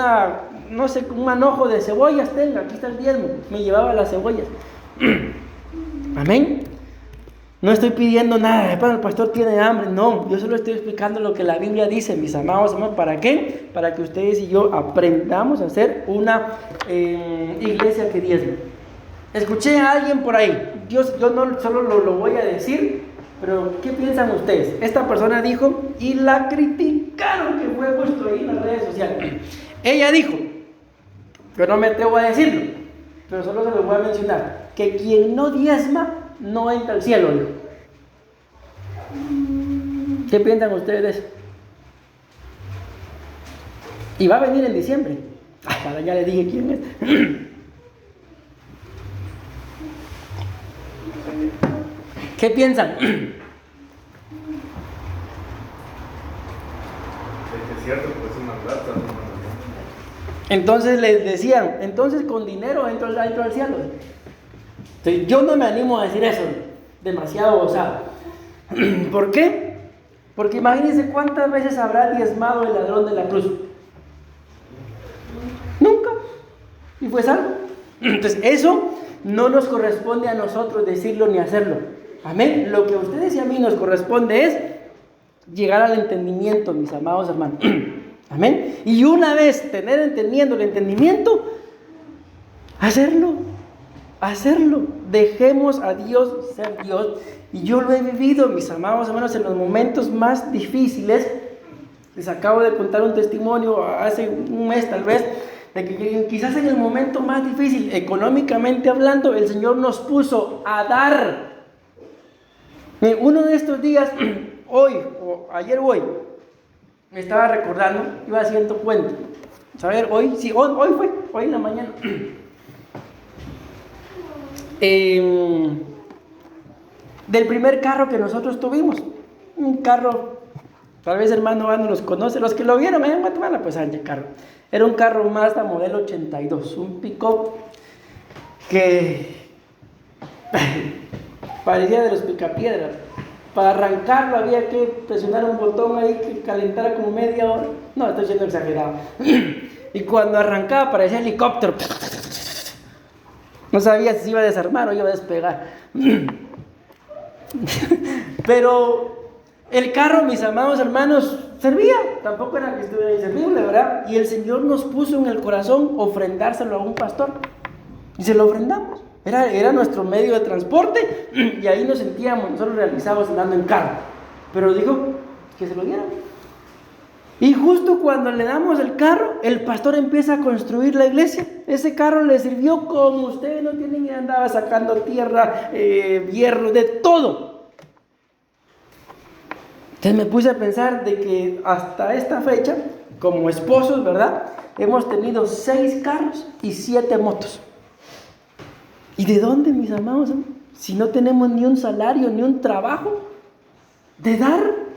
[SPEAKER 1] manojo de cebollas, tenga, aquí está el diezmo. Me llevaba las cebollas. Amén. No estoy pidiendo nada, el pastor tiene hambre. No, yo solo estoy explicando lo que la Biblia dice, mis amados hermanos. ¿Para qué? Para que ustedes y yo aprendamos a hacer una iglesia que diezme. Escuché a alguien por ahí, yo no solo lo voy a decir, pero ¿qué piensan ustedes? Esta persona dijo, y la criticaron, que fue puesto ahí en las redes sociales. Ella dijo, yo no me atrevo a decirlo, pero solo se lo voy a mencionar, que quien no diezma no entra al cielo, dijo. ¿Qué piensan ustedes? Y va a venir en diciembre. Ahora ya les dije quién es. ¿Qué piensan?
[SPEAKER 2] Es cierto, pues es una plata.
[SPEAKER 1] Entonces les decían, entonces con dinero entro al cielo. Entonces, yo no me animo a decir eso, demasiado osado. ¿Por qué? Porque imagínense cuántas veces habrá diezmado el ladrón de la cruz. Nunca. Y fue salvo. Entonces eso no nos corresponde a nosotros decirlo ni hacerlo. Amén. Lo que a ustedes y a mí nos corresponde es llegar al entendimiento, mis amados hermanos. Amén. Y una vez tener entendiendo el entendimiento, hacerlo. Dejemos a Dios ser Dios. Y yo lo he vivido, mis amados hermanos, en los momentos más difíciles. Les acabo de contar un testimonio hace un mes tal vez, de que quizás en el momento más difícil, económicamente hablando, el Señor nos puso a dar. Uno de estos días, ayer, me estaba recordando, iba haciendo cuenta. ¿Saber? Hoy en la mañana. del primer carro que nosotros tuvimos. Un carro, tal vez hermano no los conoce, los que lo vieron en Guatemala, pues saben qué carro. Era un carro Mazda modelo 82, un pick-up que parecía de los picapiedras. Para arrancarlo había que presionar un botón ahí que calentara como media hora. No, estoy siendo exagerado. Y cuando arrancaba parecía helicóptero. No sabía si se iba a desarmar o iba a despegar. Pero el carro, mis amados hermanos, servía. Tampoco era que estuviera inservible, ¿verdad? Y el Señor nos puso en el corazón ofrendárselo a un pastor. Y se lo ofrendamos. Era nuestro medio de transporte. Y ahí nos sentíamos nosotros realizados andando en carro. Pero digo que se lo dieran. Y justo cuando le damos el carro, el pastor empieza a construir la iglesia. Ese carro le sirvió como ustedes no tienen idea, andaba sacando tierra, hierro, de todo. Entonces me puse a pensar de que hasta esta fecha, como esposos, ¿verdad? Hemos tenido 6 carros y 7 motos. ¿Y de dónde, mis amados? Si no tenemos ni un salario, ni un trabajo de dar.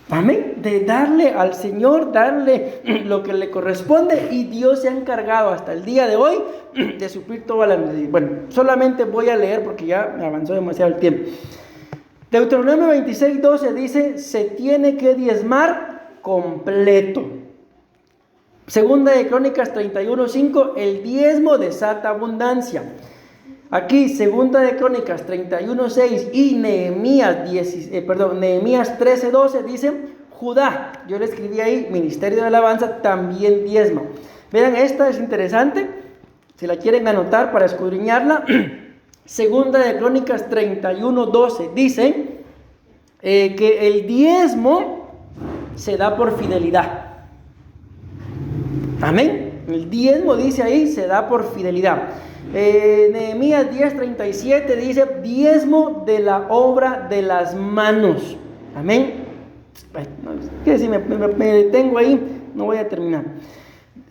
[SPEAKER 1] Amén, de darle al Señor, darle lo que le corresponde, y Dios se ha encargado hasta el día de hoy de suplir toda la necesidad. Bueno, solamente voy a leer porque ya me avanzó demasiado el tiempo. Deuteronomio 26:12 dice: se tiene que diezmar completo. Segunda de Crónicas 31:5, el diezmo desata abundancia. Aquí, segunda de Crónicas 31:6 y Nehemías 13:12 dicen: Judá, yo le escribí ahí, ministerio de alabanza, también diezma. Vean, esta es interesante, si la quieren anotar para escudriñarla. Segunda de Crónicas 31:12 dice que el diezmo se da por fidelidad. Amén. El diezmo, dice ahí, se da por fidelidad. Nehemías 10:37 dice: diezmo de la obra de las manos. Amén. Que si me detengo ahí, no voy a terminar.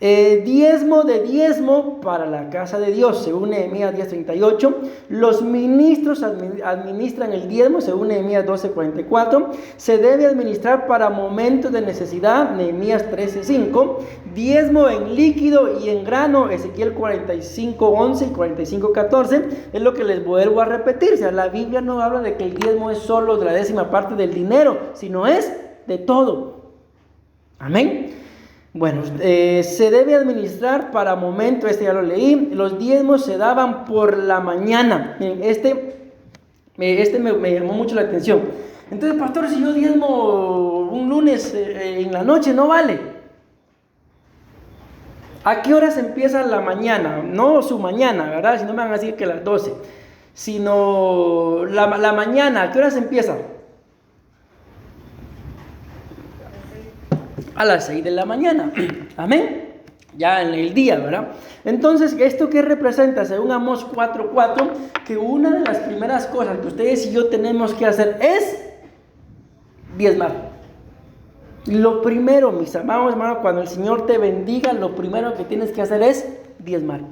[SPEAKER 1] Diezmo para la casa de Dios, según Nehemías 10:38. Los ministros administran el diezmo, según Nehemías 12:44. Se debe administrar para momentos de necesidad, Nehemías 13:5. Diezmo en líquido y en grano, Ezequiel 45:11 y 45:14. Es lo que les vuelvo a repetir. O sea, la Biblia no habla de que el diezmo es solo de la 10ª parte del dinero, sino es de todo. Amén. Bueno, se debe administrar para momento, este ya lo leí. Los diezmos se daban por la mañana. Este me llamó mucho la atención. Entonces, pastor, si yo diezmo un lunes en la noche, ¿no vale? ¿A qué horas empieza la mañana? No su mañana, ¿verdad? Si no me van a decir que las 12. Sino la mañana, ¿a qué horas empieza? A las 6 de la mañana. Amén. Ya en el día, ¿verdad? Entonces, ¿esto qué representa? Según Amós 4:4, que una de las primeras cosas que ustedes y yo tenemos que hacer es diezmar. Lo primero, mis amados hermanos, cuando el Señor te bendiga, lo primero que tienes que hacer es diezmar.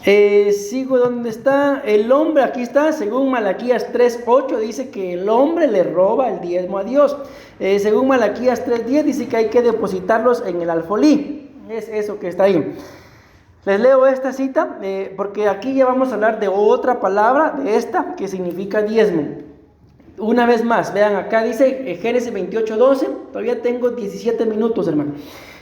[SPEAKER 1] Sigo donde está el hombre. Aquí está, según Malaquías 3:8 dice que el hombre le roba el diezmo a Dios. Según Malaquías 3:10 dice que hay que depositarlos en el alfolí. Es eso que está ahí. Les leo esta cita porque aquí ya vamos a hablar de otra palabra, de esta que significa diezmo. Una vez más, vean acá dice Génesis 28:12. Todavía tengo 17 minutos, hermano.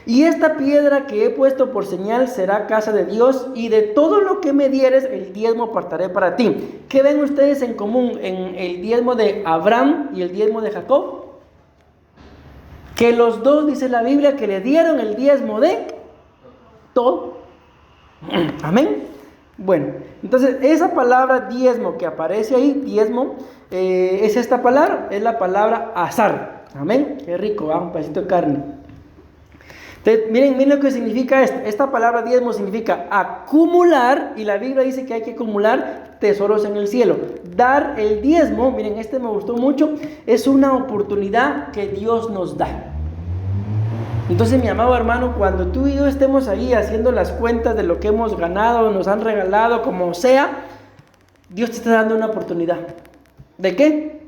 [SPEAKER 1] Y esta piedra que he puesto por señal será casa de Dios, y de todo lo que me dieres, el diezmo apartaré para ti. ¿Qué ven ustedes en común en el diezmo de Abraham y el diezmo de Jacob? Que los dos, dice la Biblia, que le dieron el diezmo de todo. Amén. Bueno, entonces esa palabra diezmo que aparece ahí, diezmo, es esta palabra, es la palabra azar. Amén. Qué rico, un pedacito de carne. Entonces, miren lo que significa esto. Esta palabra diezmo significa acumular, y la Biblia dice que hay que acumular tesoros en el cielo. Dar el diezmo, miren, me gustó mucho, es una oportunidad que Dios nos da. Entonces, mi amado hermano, cuando tú y yo estemos ahí haciendo las cuentas de lo que hemos ganado, nos han regalado, como sea, Dios te está dando una oportunidad. ¿De qué?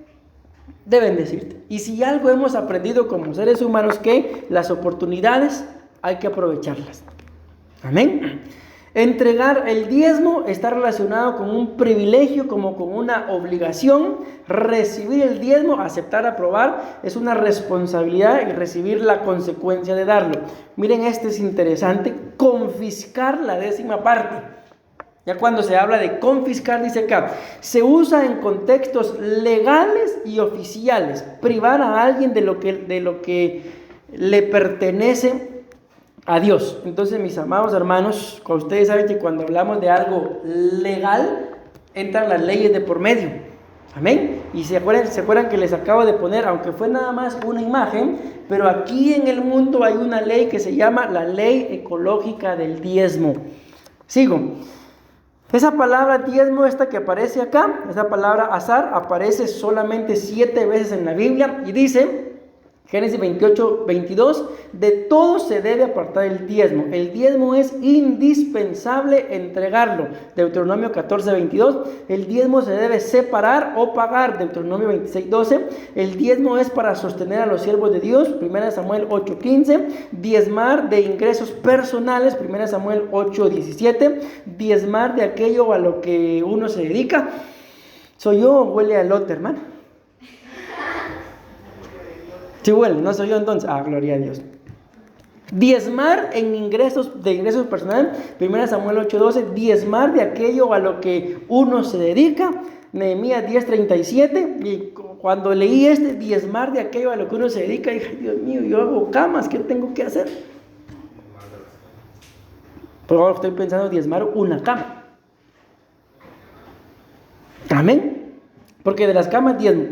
[SPEAKER 1] De bendecirte. Y si algo hemos aprendido como seres humanos, que las oportunidades hay que aprovecharlas. Amén. Entregar el diezmo está relacionado con un privilegio, como con una obligación. Recibir el diezmo, aceptar, aprobar, es una responsabilidad, y recibir la consecuencia de darlo. Miren, este es interesante: confiscar la 10ª parte. Ya cuando se habla de confiscar, dice acá, se usa en contextos legales y oficiales, privar a alguien de lo que le pertenece a Dios. Entonces, mis amados hermanos, ustedes saben que cuando hablamos de algo legal, entran las leyes de por medio. Amén. Y se acuerdan que les acabo de poner, aunque fue nada más una imagen, pero aquí en el mundo hay una ley que se llama la ley ecológica del diezmo. Sigo. Esa palabra diezmo, esta que aparece acá, esa palabra azar, aparece solamente 7 veces en la Biblia, y dice, Génesis 28, 22, de todo se debe apartar el diezmo. El diezmo es indispensable entregarlo. Deuteronomio 14, 22, el diezmo se debe separar o pagar. Deuteronomio 26, 12, el diezmo es para sostener a los siervos de Dios. 1 Samuel 8, 15, diezmar de ingresos personales. 1 Samuel 8, 17, diezmar de aquello a lo que uno se dedica. ¿Soy yo o huele a elote, hermano? Sí, bueno, no soy yo entonces. Gloria a Dios. Diezmar de ingresos personales. 1 Samuel 8:12. Diezmar de aquello a lo que uno se dedica. Nehemías 10:37. Y cuando leí diezmar de aquello a lo que uno se dedica, dije, Dios mío, yo hago camas, ¿qué tengo que hacer? Pero ahora estoy pensando diezmar una cama. Amén. Porque de las camas diezmo.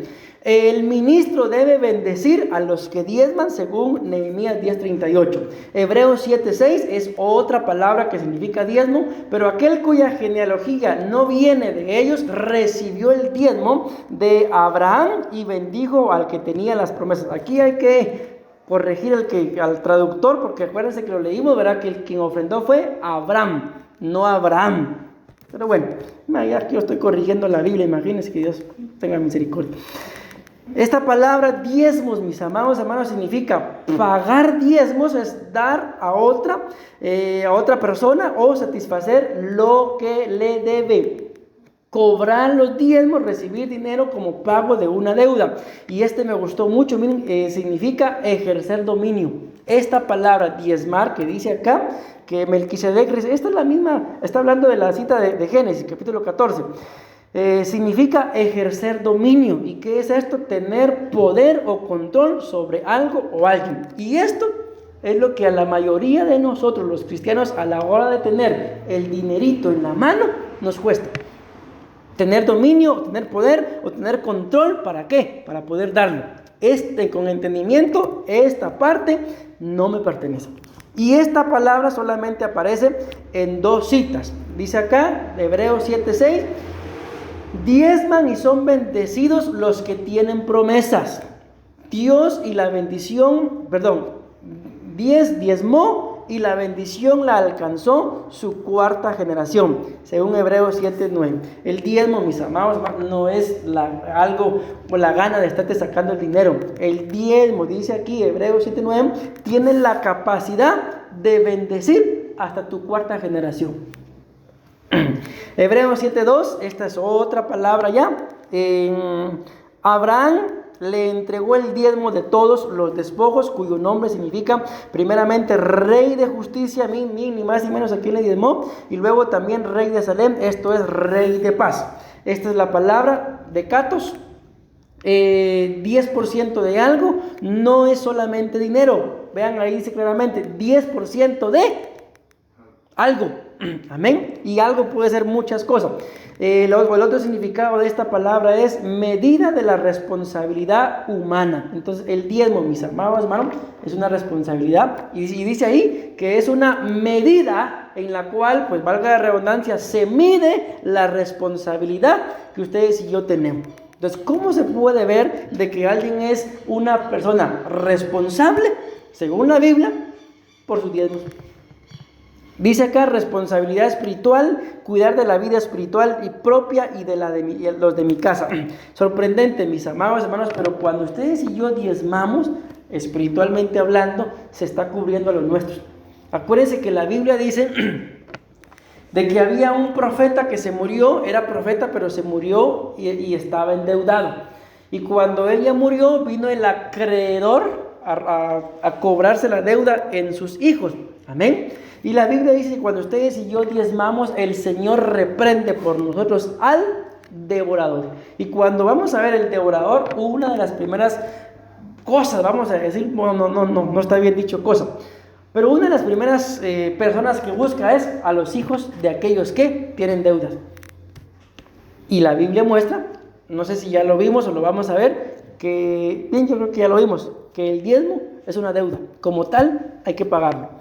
[SPEAKER 1] El ministro debe bendecir a los que diezman, según Nehemías 10:38. Hebreos 7:6 es otra palabra que significa diezmo, pero aquel cuya genealogía no viene de ellos recibió el diezmo de Abraham y bendijo al que tenía las promesas. Aquí hay que corregir al traductor, porque acuérdense que lo leímos, ¿verdad? Que quien ofrendó fue Abraham, no Abraham. Pero bueno, ya que yo estoy corrigiendo la Biblia, imagínense, que Dios tenga misericordia. Esta palabra diezmos, mis amados hermanos, significa pagar diezmos, es dar a otra persona o satisfacer lo que le debe. Cobrar los diezmos, recibir dinero como pago de una deuda. Y me gustó mucho, miren, significa ejercer dominio. Esta palabra diezmar que dice acá, que Melquisedec, esta es la misma, está hablando de la cita de Génesis, capítulo 14. Significa ejercer dominio. ¿Y qué es esto? Tener poder o control sobre algo o alguien. Y esto es lo que a la mayoría de nosotros, los cristianos, a la hora de tener el dinerito en la mano, nos cuesta. Tener dominio, tener poder o tener control, ¿para qué? Para poder darlo. Con entendimiento, esta parte no me pertenece. Y esta palabra solamente aparece en 2 citas. Dice acá, Hebreos 7:6, diezman y son bendecidos los que tienen promesas. Dios y la bendición, diezmó y la bendición la alcanzó su 4ª generación, según Hebreos 7:9. El diezmo, mis amados, no es algo por la gana de estarte sacando el dinero. El diezmo, dice aquí Hebreos 7:9, tiene la capacidad de bendecir hasta tu 4ª generación. Hebreos 7:2, esta es otra palabra ya. Abraham le entregó el diezmo de todos los despojos, cuyo nombre significa primeramente rey de justicia, ni más ni menos a quien le diezmó, y luego también rey de Salem, esto es rey de paz. Esta es la palabra de Catos. 10% de algo no es solamente dinero. Vean, ahí dice claramente 10% de algo. Amén. Y algo puede ser muchas cosas. El otro significado de esta palabra es medida de la responsabilidad humana. Entonces el diezmo, mis amados hermanos, es una responsabilidad, y dice ahí que es una medida en la cual, pues valga la redundancia, se mide la responsabilidad que ustedes y yo tenemos. Entonces, ¿cómo se puede ver de que alguien es una persona responsable, según la Biblia, por sus diezmos? Dice acá, responsabilidad espiritual, cuidar de la vida espiritual y propia y de los de mi casa. Sorprendente, mis amados hermanos, pero cuando ustedes y yo diezmamos, espiritualmente hablando, se está cubriendo a los nuestros. Acuérdense que la Biblia dice de que había un profeta que se murió, era profeta, pero se murió y estaba endeudado. Y cuando él ya murió, vino el acreedor a cobrarse la deuda en sus hijos. Amén. Y la Biblia dice que cuando ustedes y yo diezmamos, el Señor reprende por nosotros al devorador. Y cuando vamos a ver el devorador, una de las primeras cosas, vamos a decir, no está bien dicho cosa, pero una de las primeras personas que busca es a los hijos de aquellos que tienen deudas. Y la Biblia muestra, no sé si ya lo vimos o lo vamos a ver, que, bien, yo creo que ya lo vimos, que el diezmo es una deuda. Como tal, hay que pagarlo.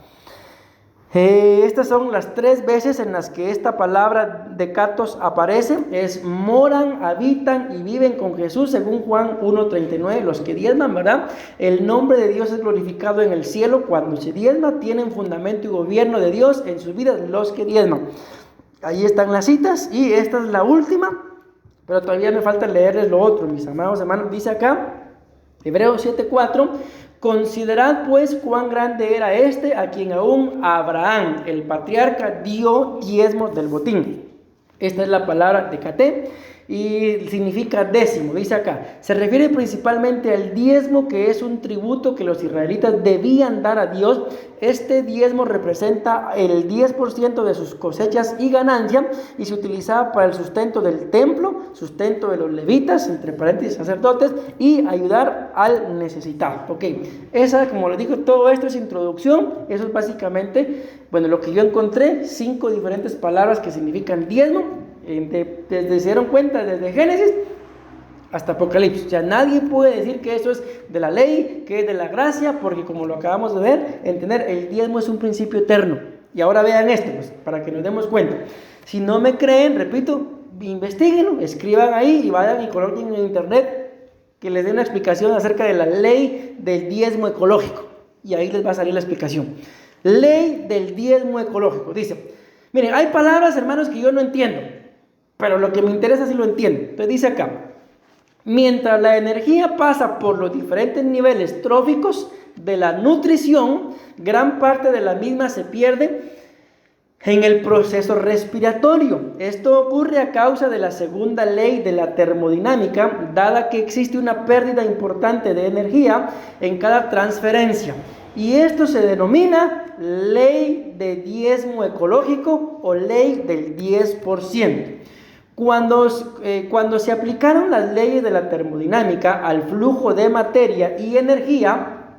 [SPEAKER 1] Estas son las 3 veces en las que esta palabra de katos aparece. Es moran, habitan y viven con Jesús, según Juan 1:39. Los que diezman, ¿verdad? El nombre de Dios es glorificado en el cielo. Cuando se diezma, tienen fundamento y gobierno de Dios en sus vidas los que diezman. Ahí están las citas y esta es la última, pero todavía me falta leerles lo otro, mis amados hermanos. Dice acá, Hebreos 7:4, considerad pues cuán grande era a quien aún Abraham, el patriarca, dio diezmos del botín. Esta es la palabra de caté y significa décimo. Dice acá, se refiere principalmente al diezmo, que es un tributo que los israelitas debían dar a Dios. Este diezmo representa el 10% de sus cosechas y ganancia y se utilizaba para el sustento del templo, sustento de los levitas, entre paréntesis sacerdotes, y ayudar al necesitado. Ok, esa, como les digo, todo esto es introducción. Eso es básicamente, bueno, lo que yo encontré, 5 diferentes palabras que significan diezmo. Desde se dieron cuenta, desde Génesis hasta Apocalipsis. O sea, nadie puede decir que eso es de la ley, que es de la gracia, porque como lo acabamos de ver, entender, el diezmo es un principio eterno. Y ahora vean esto, pues, para que nos demos cuenta. Si no me creen, repito, investiguenlo, escriban ahí y vayan y coloquen en internet que les dé una explicación acerca de la ley del diezmo ecológico. Y ahí les va a salir la explicación. Ley del diezmo ecológico. Dice, miren, hay palabras, hermanos, que yo no entiendo, pero lo que me interesa sí lo entiendo. Entonces dice acá, mientras la energía pasa por los diferentes niveles tróficos de la nutrición, gran parte de la misma se pierde en el proceso respiratorio. Esto ocurre a causa de la segunda ley de la termodinámica, dada que existe una pérdida importante de energía en cada transferencia. Y esto se denomina ley de diezmo ecológico o ley del 10%. Cuando se aplicaron las leyes de la termodinámica al flujo de materia y energía,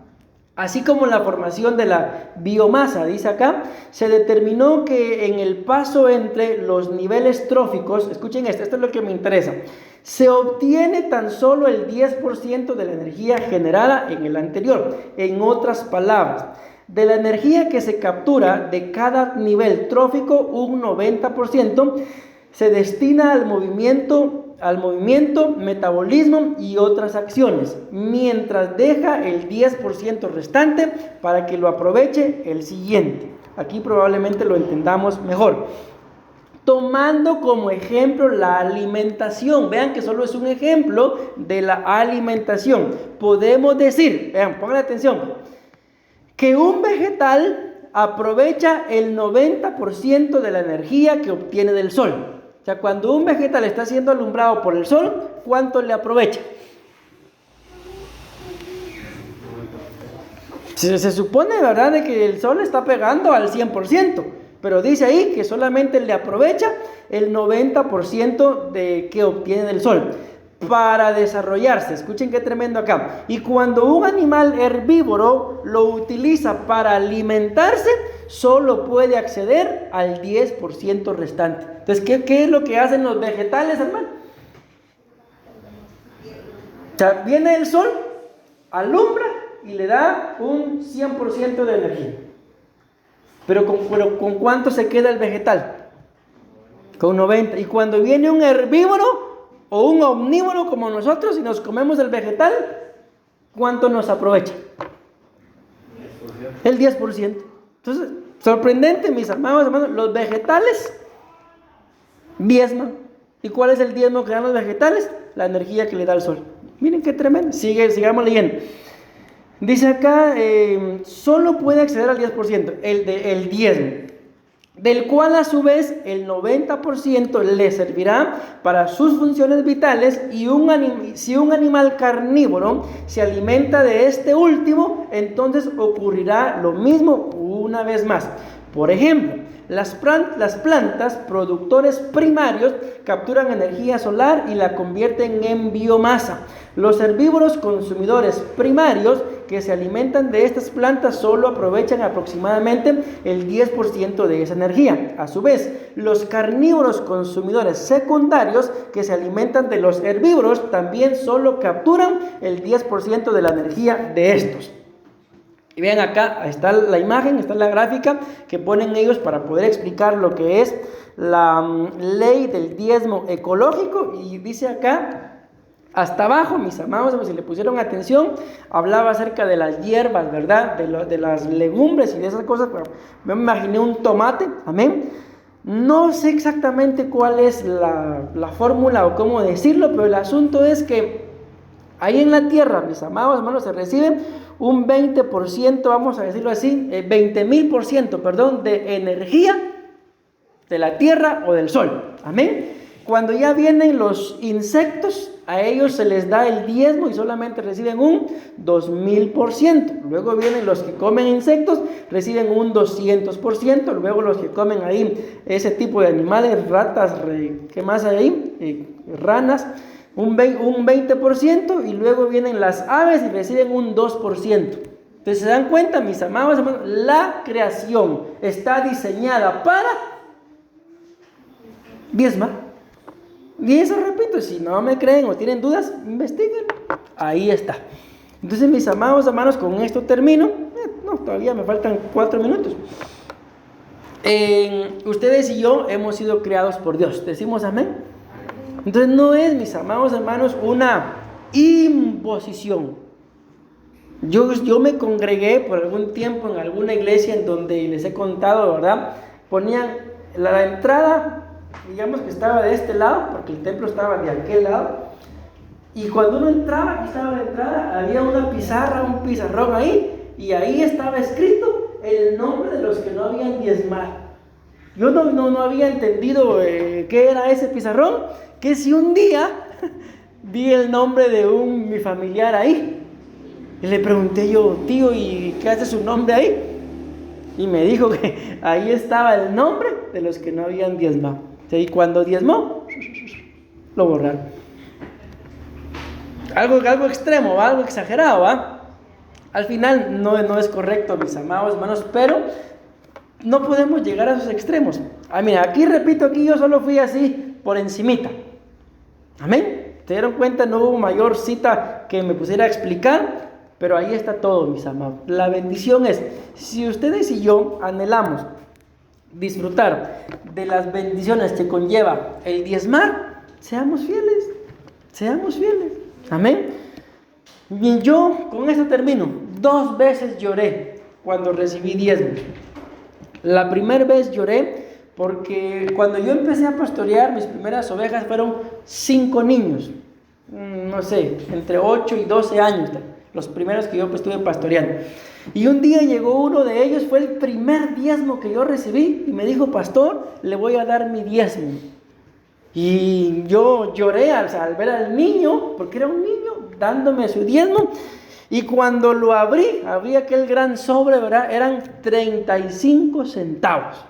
[SPEAKER 1] así como la formación de la biomasa, dice acá, se determinó que en el paso entre los niveles tróficos, escuchen esto es lo que me interesa, se obtiene tan solo el 10% de la energía generada en el anterior. En otras palabras, de la energía que se captura de cada nivel trófico, un 90% se destina al movimiento, metabolismo y otras acciones, mientras deja el 10% restante para que lo aproveche el siguiente. Aquí probablemente lo entendamos mejor. Tomando como ejemplo la alimentación, vean que solo es un ejemplo de la alimentación. Podemos decir, vean, pongan atención, que un vegetal aprovecha el 90% de la energía que obtiene del sol. O sea, cuando un vegetal está siendo alumbrado por el sol, ¿cuánto le aprovecha? Se supone, ¿verdad?, de que el sol está pegando al 100%, pero dice ahí que solamente le aprovecha el 90% de que obtiene del sol para desarrollarse. Escuchen qué tremendo acá. Y cuando un animal herbívoro lo utiliza para alimentarse, solo puede acceder al 10% restante. Entonces, ¿qué es lo que hacen los vegetales, hermano? O sea, viene el sol, alumbra y le da un 100% de energía. Pero ¿con cuánto se queda el vegetal? Con 90. Y cuando viene un herbívoro o un omnívoro como nosotros y nos comemos el vegetal, ¿cuánto nos aprovecha? El 10%. Entonces, Sorprendente, mis amados hermanos, los vegetales diezman. ¿Y cuál es el diezmo que dan los vegetales? La energía que le da el sol. Miren qué tremendo. Sigamos leyendo. Dice acá, solo puede acceder al 10%, el diezmo, del cual a su vez el 90% le servirá para sus funciones vitales, y si un animal carnívoro se alimenta de este último, entonces ocurrirá lo mismo una vez más. Por ejemplo, las plantas productores primarios capturan energía solar y la convierten en biomasa. Los herbívoros consumidores primarios que se alimentan de estas plantas solo aprovechan aproximadamente el 10% de esa energía. A su vez, los carnívoros consumidores secundarios que se alimentan de los herbívoros también solo capturan el 10% de la energía de estos. Y vean acá, está la imagen, está la gráfica que ponen ellos para poder explicar lo que es la ley del diezmo ecológico. Y dice acá, hasta abajo, mis amados, si le pusieron atención, hablaba acerca de las hierbas, ¿verdad? De las legumbres y de esas cosas. Pero me imaginé un tomate, amén. No sé exactamente cuál es la fórmula o cómo decirlo, pero el asunto es que ahí en la tierra, mis amados hermanos, se recibe un 20%, vamos a decirlo así, 20,000%, perdón, de energía de la tierra o del sol. Amén. Cuando ya vienen los insectos, a ellos se les da el diezmo y solamente reciben un 2,000%. Luego vienen los que comen insectos, reciben un 200%. Luego los que comen ahí ese tipo de animales, ratas, ¿qué más hay ahí? Ranas, un 20%. Y luego vienen las aves y reciben un 2%. Entonces, ¿se dan cuenta, mis amados hermanos? La creación está diseñada para diezmar. Y eso, repito, si no me creen o tienen dudas, investiguen. Ahí está. Entonces, mis amados hermanos, con esto termino. Todavía me faltan 4 minutos. Ustedes y yo hemos sido creados por Dios. ¿Decimos amén? Entonces, no es, mis amados hermanos, una imposición. Yo me congregué por algún tiempo en alguna iglesia en donde les he contado, ¿verdad? Ponían la entrada, digamos que estaba de este lado, porque el templo estaba de aquel lado, y cuando uno entraba, aquí estaba la entrada, había una pizarra, un pizarrón ahí, y ahí estaba escrito el nombre de los que no habían diezmado. Yo no había entendido qué era ese pizarrón, que si un día vi el nombre de mi familiar ahí, y le pregunté yo, tío, ¿y qué hace su nombre ahí? Y me dijo que ahí estaba el nombre de los que no habían diezmado. Y cuando diezmó, lo borraron. Algo extremo, algo exagerado, ¿va? Al final no es correcto, mis amados hermanos, pero no podemos llegar a esos extremos. Mira, aquí repito, aquí yo solo fui así por encimita. Amén. ¿Se dieron cuenta? No hubo mayor cita que me pusiera a explicar, pero ahí está todo, mis amados. La bendición es, si ustedes y yo anhelamos disfrutar de las bendiciones que conlleva el diezmar, seamos fieles. Amén. Y yo con esto termino. 2 veces lloré cuando recibí diezmo. La primera vez lloré porque cuando yo empecé a pastorear, mis primeras ovejas fueron 5 niños, no sé, entre 8 y 12 años, los primeros que yo estuve pastoreando. Y un día llegó uno de ellos, fue el primer diezmo que yo recibí, y me dijo: pastor, le voy a dar mi diezmo. Y yo lloré al ver al niño, porque era un niño, dándome su diezmo. Y cuando lo abrí aquel gran sobre, ¿verdad? Eran 35 centavos.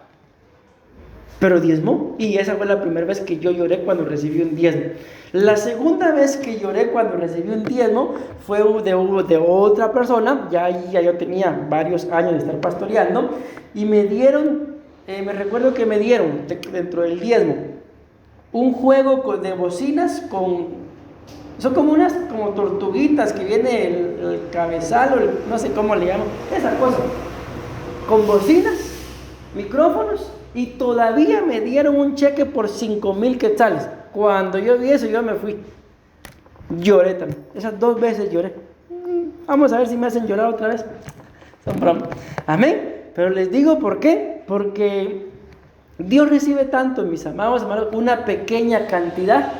[SPEAKER 1] Pero diezmó, y esa fue la primera vez que yo lloré cuando recibí un diezmo. La segunda vez que lloré cuando recibí un diezmo fue de otra persona. Ya yo tenía varios años de estar pastoreando, y me dieron, me recuerdo que me dieron dentro del diezmo un juego de bocinas son como unas tortuguitas que viene el cabezal, o no sé cómo le llaman, esa cosa, con bocinas, micrófonos. Y todavía me dieron un cheque por 5,000 quetzales. Cuando yo vi eso, yo me fui. Lloré también. Esas 2 veces lloré. Vamos a ver si me hacen llorar otra vez. Son bromas. Amén. Pero les digo por qué. Porque Dios recibe tanto, mis amados hermanos, una pequeña cantidad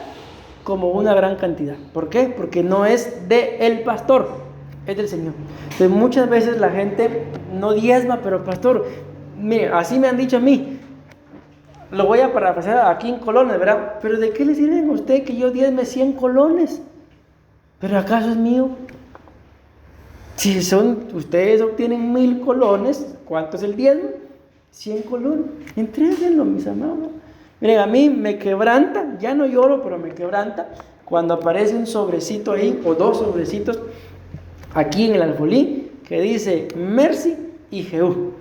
[SPEAKER 1] como una gran cantidad. ¿Por qué? Porque no es del pastor, es del Señor. Entonces muchas veces la gente no diezma, pero pastor, mire, así me han dicho a mí. Lo voy a parafrasear aquí en colones, ¿verdad? Pero ¿de qué le sirve a usted que yo diezme 100 colones? ¿Pero acaso es mío? Si ustedes obtienen 1000 colones, ¿cuánto es el diezmo? 100 colones. Entréguenlo, mis amados. Miren, a mí me quebranta, ya no lloro, pero me quebranta cuando aparece un sobrecito ahí, o 2 sobrecitos, aquí en el alfolí, que dice Mercy y Jehú.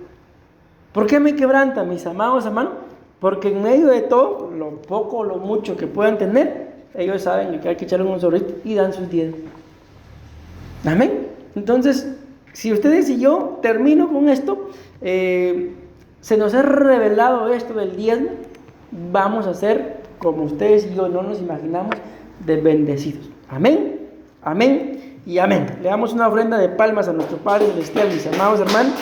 [SPEAKER 1] ¿Por qué me quebranta, mis amados hermanos? Porque en medio de todo, lo poco o lo mucho que puedan tener, ellos saben que hay que echarle un sobrecito y dan sus diezmos. Amén. Entonces, si ustedes y yo termino con esto, se nos ha revelado esto del diezmo, vamos a ser como ustedes y yo no nos imaginamos de bendecidos. Amén, amén y amén. Le damos una ofrenda de palmas a nuestro Padre Celestial, mis amados hermanos.